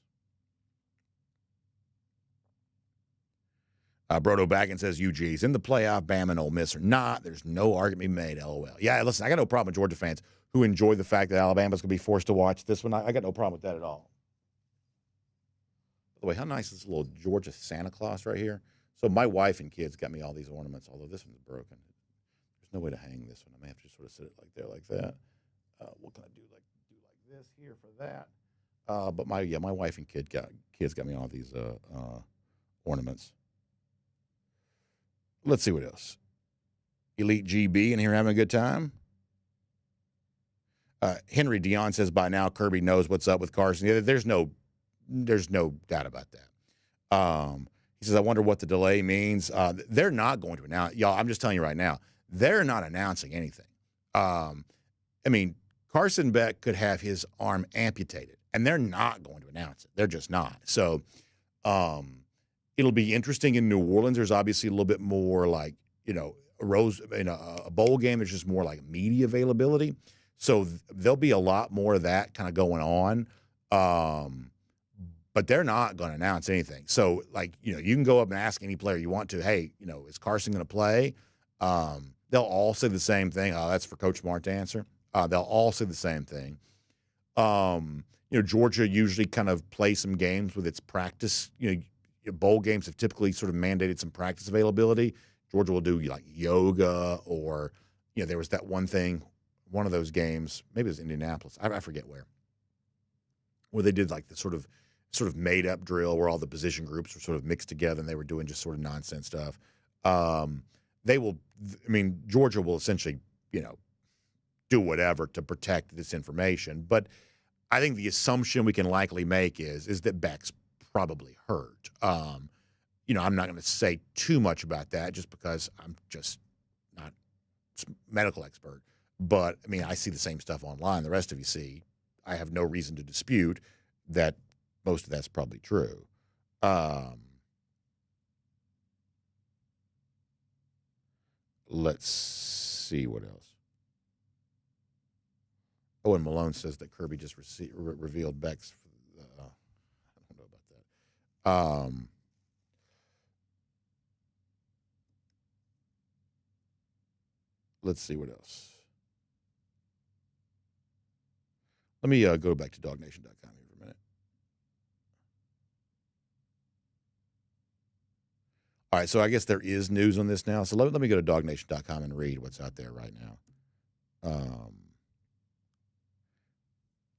Brodo Baggins says UG's in the playoff. Bama and Ole Miss are not. There's no argument made. LOL. Yeah, listen, I got no problem with Georgia fans who enjoy the fact that Alabama's going to be forced to watch this one. I got no problem with that at all. By the way, how nice is this little Georgia Santa Claus right here? So my wife and kids got me all these ornaments, although this one's broken. There's no way to hang this one. I may have to sort of sit it like there, like that. What can I do? Like this here for that. But my wife and kids got me all these ornaments. Let's see what else. Elite GB in here having a good time. Henry Dion says by now Kirby knows what's up with Carson. Yeah, there's no doubt about that. He says, I wonder what the delay means. They're not going to announce. Y'all, I'm just telling you right now, they're not announcing anything. I mean, Carson Beck could have his arm amputated, and they're not going to announce it. They're just not. So it'll be interesting in New Orleans. There's obviously a little bit more like, a bowl game. There's just more like media availability. So there'll be a lot more of that kind of going on. But they're not going to announce anything. So, you can go up and ask any player you want to, hey, is Carson going to play? They'll all say the same thing. Oh, that's for Coach Smart to answer. They'll all say the same thing. Georgia usually kind of plays some games with its practice. Bowl games have typically sort of mandated some practice availability. Georgia will do like yoga or, there was that one of those games, maybe it was Indianapolis. I forget where they did like the sort of made up drill where all the position groups were sort of mixed together and they were doing just sort of nonsense stuff. Georgia will essentially, do whatever to protect this information. But I think the assumption we can likely make is that Beck's probably hurt. I'm not going to say too much about that just because I'm just not a medical expert. But, I see the same stuff online the rest of you see. I have no reason to dispute that most of that's probably true. Let's see what else. Oh, and Malone says that Kirby just revealed Beck's. I don't know about that. Let's see what else. Let me go back to DawgNation.com here for a minute. All right, so I guess there is news on this now. So let me go to DawgNation.com and read what's out there right now.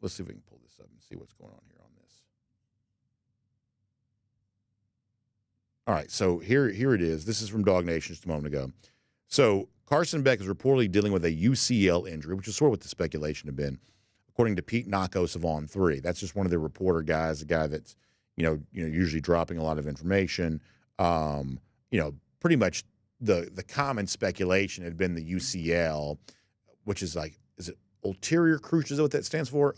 Let's see if we can pull this up and see what's going on here on this. All right, so here it is. This is from DawgNation just a moment ago. So Carson Beck is reportedly dealing with a UCL injury, which is sort of what the speculation had been, according to Pete Nakos of On3. That's just one of the reporter guys, the guy that's, usually dropping a lot of information. Pretty much the common speculation had been the UCL, which is like, is it ulterior cruciate? Is that what that stands for?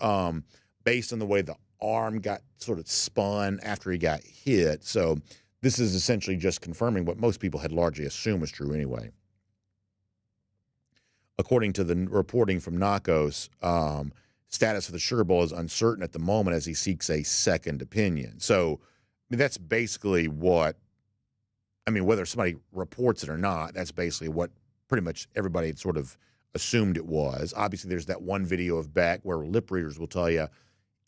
Based on the way the arm got sort of spun after he got hit. So this is essentially just confirming what most people had largely assumed was true anyway. According to the reporting from Nakos, status of the Sugar Bowl is uncertain at the moment as he seeks a second opinion. So that's basically what, whether somebody reports it or not, that's basically what pretty much everybody had sort of assumed it was. Obviously, there's that one video of Beck where lip readers will tell you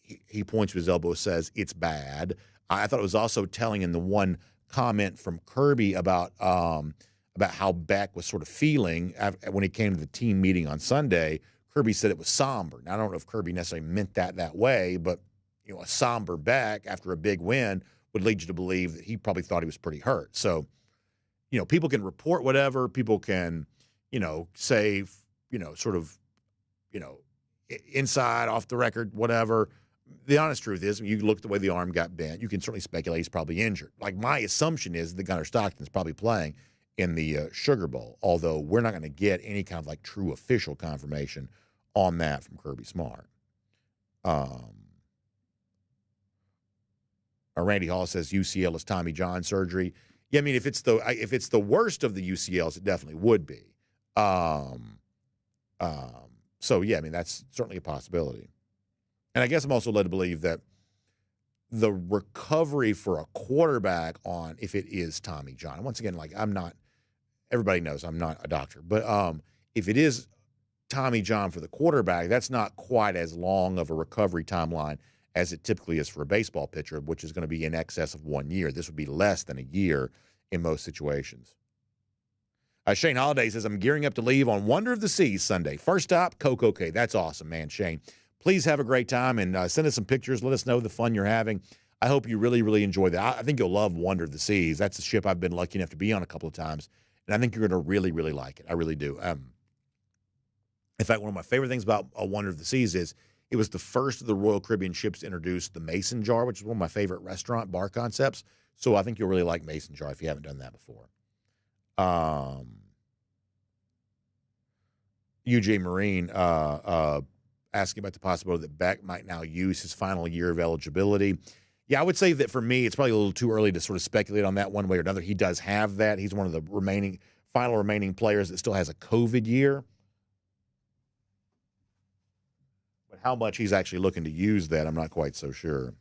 he points to his elbow, says it's bad. I thought it was also telling in the one comment from Kirby about how Beck was sort of feeling when he came to the team meeting on Sunday. Kirby said it was somber. Now, I don't know if Kirby necessarily meant that way, but a somber Beck after a big win would lead you to believe that he probably thought he was pretty hurt. So, people can report whatever. People can, say, inside, off the record, whatever. The honest truth is, when you look at the way the arm got bent, you can certainly speculate he's probably injured. Like, my assumption is that Gunner Stockton's probably playing in the Sugar Bowl, although we're not going to get any kind of like true official confirmation on that from Kirby Smart. Randy Hall says UCL is Tommy John surgery. Yeah, I mean, if it's the worst of the UCLs, it definitely would be. So yeah, I mean, that's certainly a possibility. And I guess I'm also led to believe that the recovery for a quarterback on, if it is Tommy John, once again, like, everybody knows I'm not a doctor, but if it is Tommy John for the quarterback, that's not quite as long of a recovery timeline as it typically is for a baseball pitcher, which is going to be in excess of 1 year. This would be less than a year in most situations. Shane Holiday says, I'm gearing up to leave on Wonder of the Seas Sunday. First stop, Coco Cay. That's awesome, man, Shane. Please have a great time and send us some pictures. Let us know the fun you're having. I hope you really, really enjoy that. I think you'll love Wonder of the Seas. That's a ship I've been lucky enough to be on a couple of times, and I think you're going to really, really like it. I really do. In fact, one of my favorite things about A Wonder of the Seas is it was the first of the Royal Caribbean ships to introduce the Mason jar, which is one of my favorite restaurant bar concepts. So I think you'll really like Mason jar if you haven't done that before. UJ Marine asking about the possibility that Beck might now use his final year of eligibility. Yeah, I would say that for me, it's probably a little too early to sort of speculate on that one way or another. He does have that. He's one of the final remaining players that still has a COVID year. But how much he's actually looking to use that, I'm not quite so sure.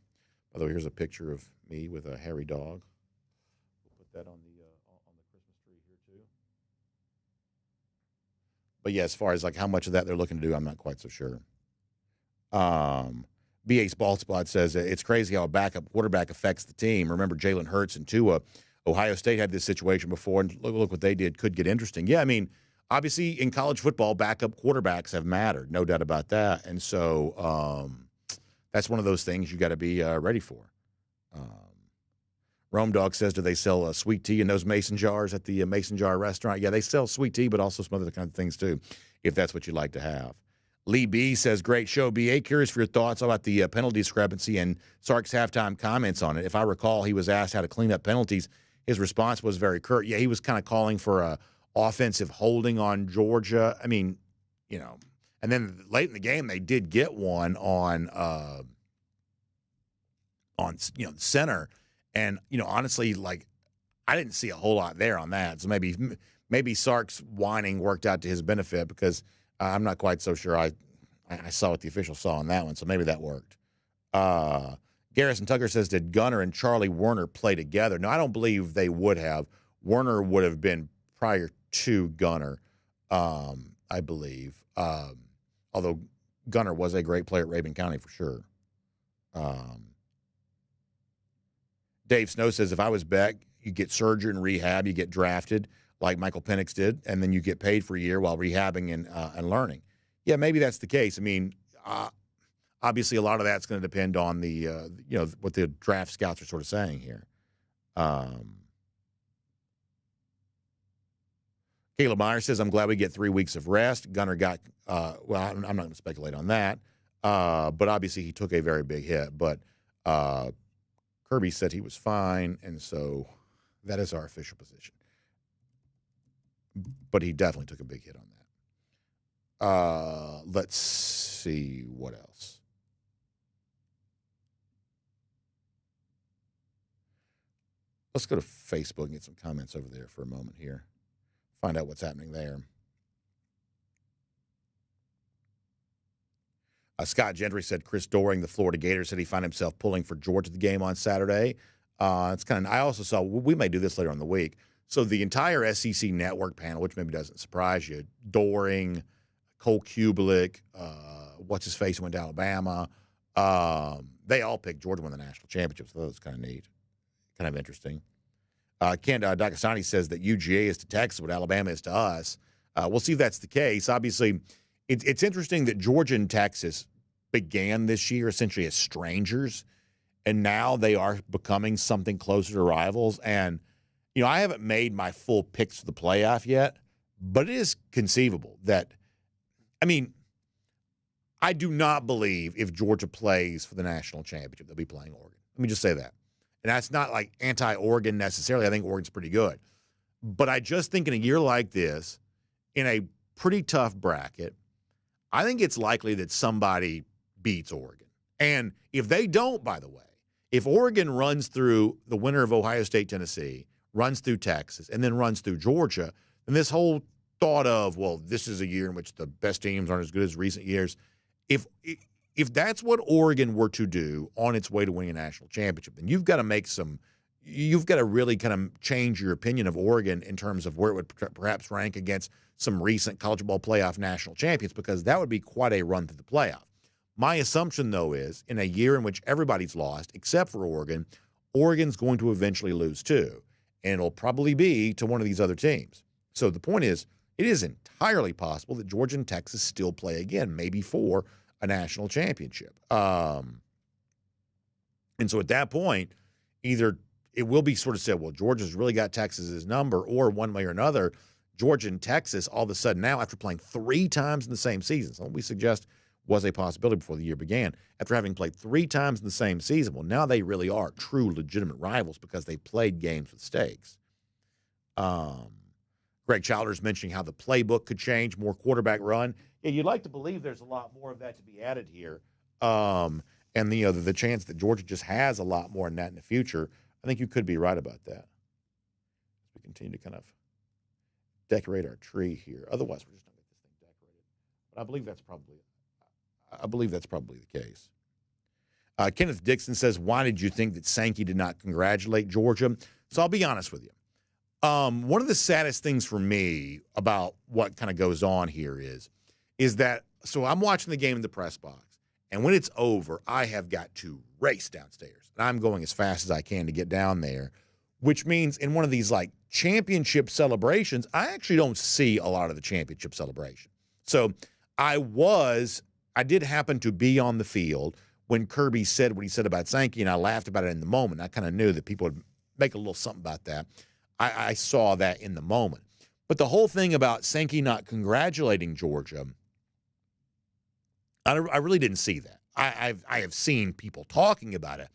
By the way, here's a picture of me with a hairy dog. We'll put that on the Christmas tree here too. But yeah, as far as like how much of that they're looking to do, I'm not quite so sure. B.A. Baldspot says it's crazy how a backup quarterback affects the team. Remember Jalen Hurts and Tua. Ohio State had this situation before, and look what they did. Could get interesting. Yeah, I mean, obviously in college football, backup quarterbacks have mattered, no doubt about that. And so that's one of those things you got to be ready for. Rome Dog says, do they sell sweet tea in those mason jars at the mason jar restaurant? Yeah, they sell sweet tea, but also some other kind of things too, if that's what you like to have. Lee B says, great show. B.A., curious for your thoughts about the penalty discrepancy and Sark's halftime comments on it. If I recall, he was asked how to clean up penalties. His response was very curt. Yeah, he was kind of calling for a offensive holding on Georgia. I mean, you know, and then late in the game, they did get one on the center. And, you know, honestly, like, I didn't see a whole lot there on that. So maybe Sark's whining worked out to his benefit because I'm not quite so sure I saw what the official saw on that one, so maybe that worked. Garrison Tucker says, did Gunner and Charlie Werner play together? No, I don't believe they would have. Werner would have been prior to Gunner, I believe. Although Gunner was a great player at Rabun County for sure. Dave Snow says, if I was Beck, you get surgery and rehab, you get drafted like Michael Penix did, and then you get paid for a year while rehabbing and learning. Yeah, maybe that's the case. I mean, obviously a lot of that's going to depend on the what the draft scouts are sort of saying here. Caleb Meyer says, I'm glad we get 3 weeks of rest. Gunner got, I'm not going to speculate on that, but obviously he took a very big hit. But Kirby said he was fine, and so that is our official position. But he definitely took a big hit on that. Let's see what else. Let's go to Facebook and get some comments over there for a moment here. Find out what's happening there. Scott Gentry said Chris Doring, the Florida Gator, said he found himself pulling for Georgia the game on Saturday. It's kind of. I also saw we may do this later in the week. So the entire SEC network panel, which maybe doesn't surprise you, Doring, Cole Kubelik, what's his face went to Alabama. They all picked Georgia to win the national championship. So that was kind of neat, kind of interesting. Ken Dakastani says that UGA is to Texas what Alabama is to us. We'll see if that's the case. Obviously, it's interesting that Georgia and Texas began this year essentially as strangers, and now they are becoming something closer to rivals. And, you know, I haven't made my full picks for the playoff yet, but it is conceivable that, I mean, I do not believe if Georgia plays for the national championship, they'll be playing Oregon. Let me just say that. And that's not like anti-Oregon necessarily. I think Oregon's pretty good. But I just think in a year like this, in a pretty tough bracket, I think it's likely that somebody beats Oregon. And if they don't, by the way, if Oregon runs through the winner of Ohio State, Tennessee, runs through Texas, and then runs through Georgia, then this whole thought of, well, this is a year in which the best teams aren't as good as recent years. If that's what Oregon were to do on its way to winning a national championship, then you've got to really kind of change your opinion of Oregon in terms of where it would perhaps rank against some recent college ball playoff national champions, because that would be quite a run through the playoff. My assumption, though, is in a year in which everybody's lost except for Oregon, Oregon's going to eventually lose too, and it'll probably be to one of these other teams. So the point is, it is entirely possible that Georgia and Texas still play again, maybe for a national championship. And so at that point, either it will be sort of said, well, Georgia's really got Texas's number, or one way or another, Georgia and Texas all of a sudden now, after playing 3 times in the same season, something we suggest was a possibility before the year began, after having played 3 times in the same season, well, now they really are true legitimate rivals because they played games with stakes. Greg Childers mentioning how the playbook could change, more quarterback run. Yeah, you'd like to believe there's a lot more of that to be added here. And the chance that Georgia just has a lot more in that in the future, I think you could be right about that. We continue to kind of decorate our tree here. Otherwise, we're just not going to get this thing decorated. But I believe that's probably the case. Kenneth Dixon says, why did you think that Sankey did not congratulate Georgia? So I'll be honest with you. One of the saddest things for me about what kind of goes on here is that, so I'm watching the game in the press box, and when it's over, I have got to race downstairs. And I'm going as fast as I can to get down there, which means in one of these like championship celebrations, I actually don't see a lot of the championship celebration. So I did happen to be on the field when Kirby said what he said about Sankey, and I laughed about it in the moment. I kind of knew that people would make a little something about that. I saw that in the moment. But the whole thing about Sankey not congratulating Georgia, I really didn't see that. I have seen people talking about it,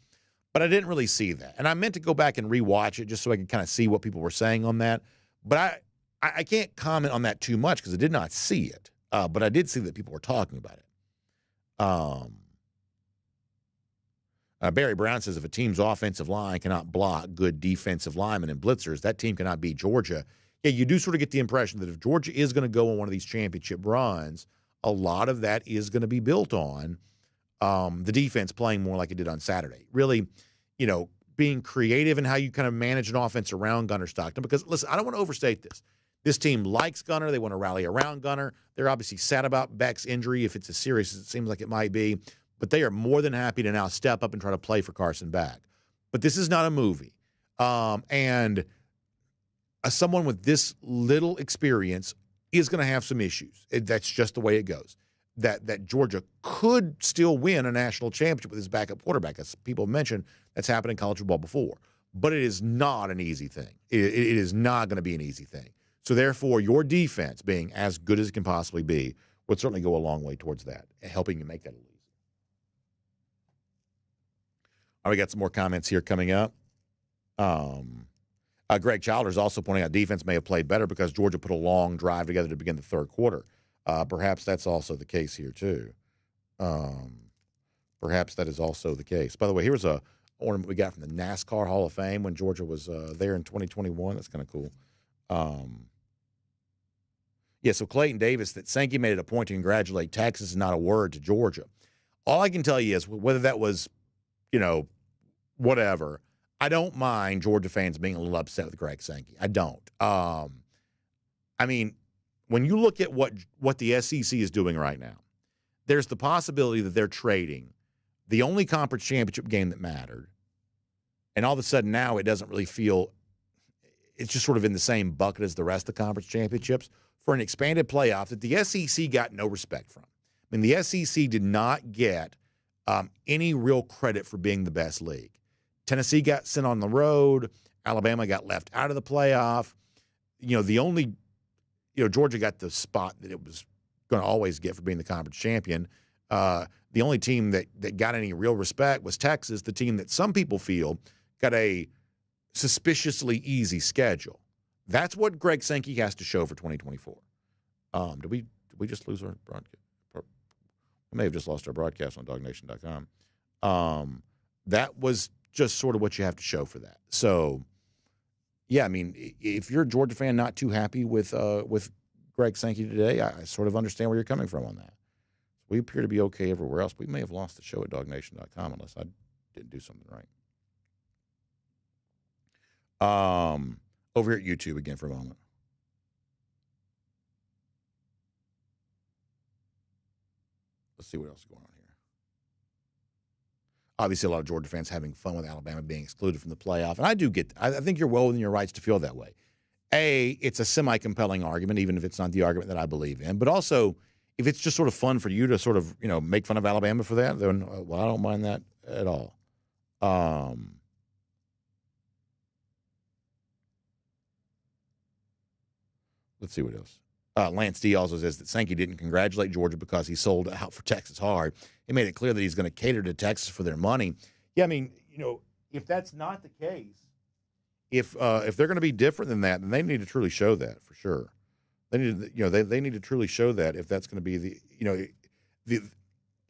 but I didn't really see that. And I meant to go back and rewatch it just so I could kind of see what people were saying on that. But I can't comment on that too much because I did not see it. But I did see that people were talking about it. Barry Brown says if a team's offensive line cannot block good defensive linemen and blitzers, that team cannot beat Georgia. Yeah, you do sort of get the impression that if Georgia is going to go on one of these championship runs, a lot of that is going to be built on the defense playing more like it did on Saturday. Really, being creative in how you kind of manage an offense around Gunner Stockton. Because, listen, I don't want to overstate this. This team likes Gunner. They want to rally around Gunner. They're obviously sad about Beck's injury, if it's as serious as it seems like it might be. But they are more than happy to now step up and try to play for Carson Beck. But this is not a movie. And someone with this little experience is going to have some issues. That's just the way it goes. That Georgia could still win a national championship with his backup quarterback. As people mentioned, that's happened in college football before. But it is not an easy thing. It is not going to be an easy thing. So, therefore, your defense being as good as it can possibly be would certainly go a long way towards that, helping you make that a little easier. All right, we got some more comments here coming up. Greg Childers also pointing out defense may have played better because Georgia put a long drive together to begin the third quarter. Perhaps that's also the case here, too. Perhaps that is also the case. By the way, here's a ornament we got from the NASCAR Hall of Fame when Georgia was there in 2021. That's kind of cool. So Clayton Davis, that Sankey made it a point to congratulate Texas is not a word to Georgia. All I can tell you is whether that was, whatever, I don't mind Georgia fans being a little upset with Greg Sankey. I don't. I mean, when you look at what the SEC is doing right now, there's the possibility that they're trading the only conference championship game that mattered, and all of a sudden now it doesn't really feel – it's just sort of in the same bucket as the rest of the conference championships for an expanded playoff that the SEC got no respect from. I mean, the SEC did not get any real credit for being the best league. Tennessee got sent on the road. Alabama got left out of the playoff. The only – Georgia got the spot that it was going to always get for being the conference champion. The only team that got any real respect was Texas, the team that some people feel got a suspiciously easy schedule. That's what Greg Sankey has to show for 2024. Did we just lose our broadcast? We may have just lost our broadcast on DawgNation.com. That was just sort of what you have to show for that. So, yeah, I mean, if you're a Georgia fan not too happy with Greg Sankey today, I sort of understand where you're coming from on that. We appear to be okay everywhere else. We may have lost the show at DawgNation.com unless I didn't do something right. Over here at YouTube again for a moment. Let's see what else is going on here. Obviously, a lot of Georgia fans having fun with Alabama being excluded from the playoff. And I think you're well within your rights to feel that way. It's a semi-compelling argument, even if it's not the argument that I believe in. But also, if it's just sort of fun for you to sort of, make fun of Alabama for that, then, well, I don't mind that at all. Let's see what else. Lance D also says that Sankey didn't congratulate Georgia because he sold out for Texas hard. He made it clear that he's going to cater to Texas for their money. Yeah, I mean, if that's not the case, if they're going to be different than that, then they need to truly show that for sure. They need to, they need to truly show that if that's going to be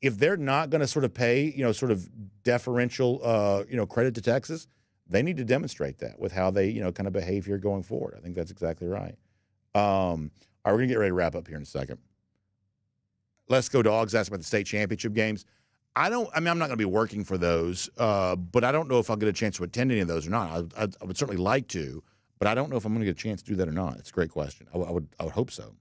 if they're not going to sort of pay, sort of deferential, credit to Texas, they need to demonstrate that with how they, kind of behave here going forward. I think that's exactly right. All right, we're going to get ready to wrap up here in a second. Let's Go Dogs asked about the state championship games. I'm not going to be working for those, but I don't know if I'll get a chance to attend any of those or not. I would certainly like to, but I don't know if I'm going to get a chance to do that or not. It's a great question. I would hope so.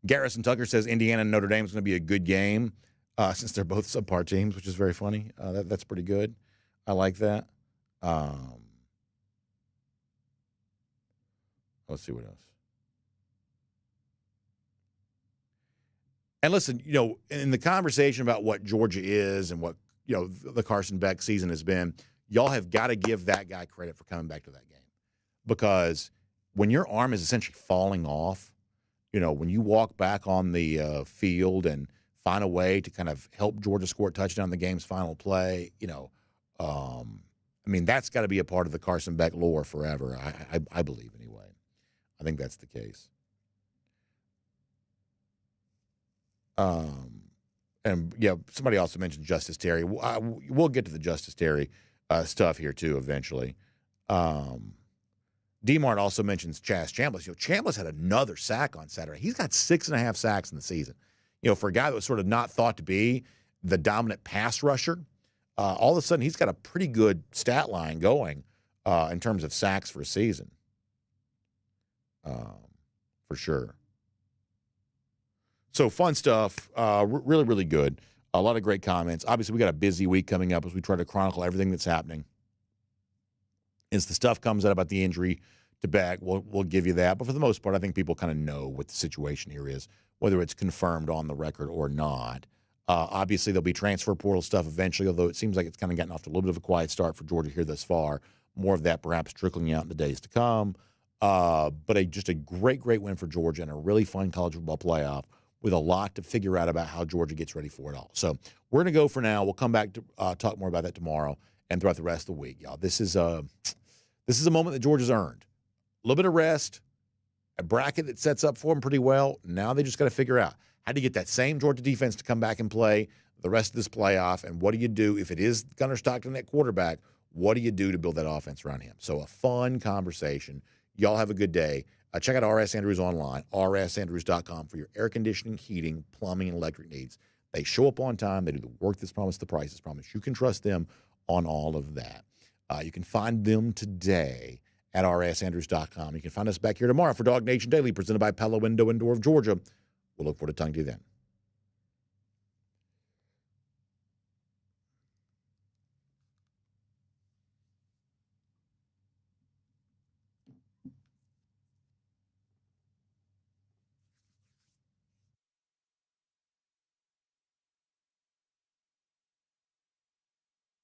Garrison Tucker says Indiana and Notre Dame is going to be a good game since they're both subpar teams, which is very funny. That's pretty good. I like that. Let's see what else. And listen, in the conversation about what Georgia is and what, the Carson Beck season has been, y'all have got to give that guy credit for coming back to that game. Because when your arm is essentially falling off, when you walk back on the field and find a way to kind of help Georgia score a touchdown in the game's final play, that's got to be a part of the Carson Beck lore forever, I believe anyway. I think that's the case. And yeah, somebody also mentioned Justice Terry. We'll get to the Justice Terry stuff here too eventually. D-Mart also mentions Chaz Chambliss. Chambliss had another sack on Saturday. He's got 6.5 sacks in the season. For a guy that was sort of not thought to be the dominant pass rusher, all of a sudden he's got a pretty good stat line going in terms of sacks for a season. For sure. So fun stuff, really, really good. A lot of great comments. Obviously, we got a busy week coming up as we try to chronicle everything that's happening. As the stuff comes out about the injury to Beck, we'll give you that. But for the most part, I think people kind of know what the situation here is, whether it's confirmed on the record or not. Obviously, there'll be transfer portal stuff eventually, although it seems like it's kind of gotten off to a little bit of a quiet start for Georgia here thus far. More of that perhaps trickling out in the days to come. But just a great win for Georgia and a really fun college football playoff with a lot to figure out about how Georgia gets ready for it all. So we're going to go for now. We'll come back to talk more about that tomorrow and throughout the rest of the week, y'all. This is a moment that Georgia's earned. A little bit of rest, a bracket that sets up for them pretty well. Now they just got to figure out how to get that same Georgia defense to come back and play the rest of this playoff. And what do you do if it is Gunner Stockton at quarterback? What do you do to build that offense around him? So a fun conversation. Y'all have a good day. Check out RS Andrews online, rsandrews.com for your air conditioning, heating, plumbing, and electric needs. They show up on time. They do the work that's promised, the price is promised. You can trust them on all of that. You can find them today at rsandrews.com. You can find us back here tomorrow for DawgNation Daily, presented by Pella Window and Door of Georgia. We'll look forward to talking to you then.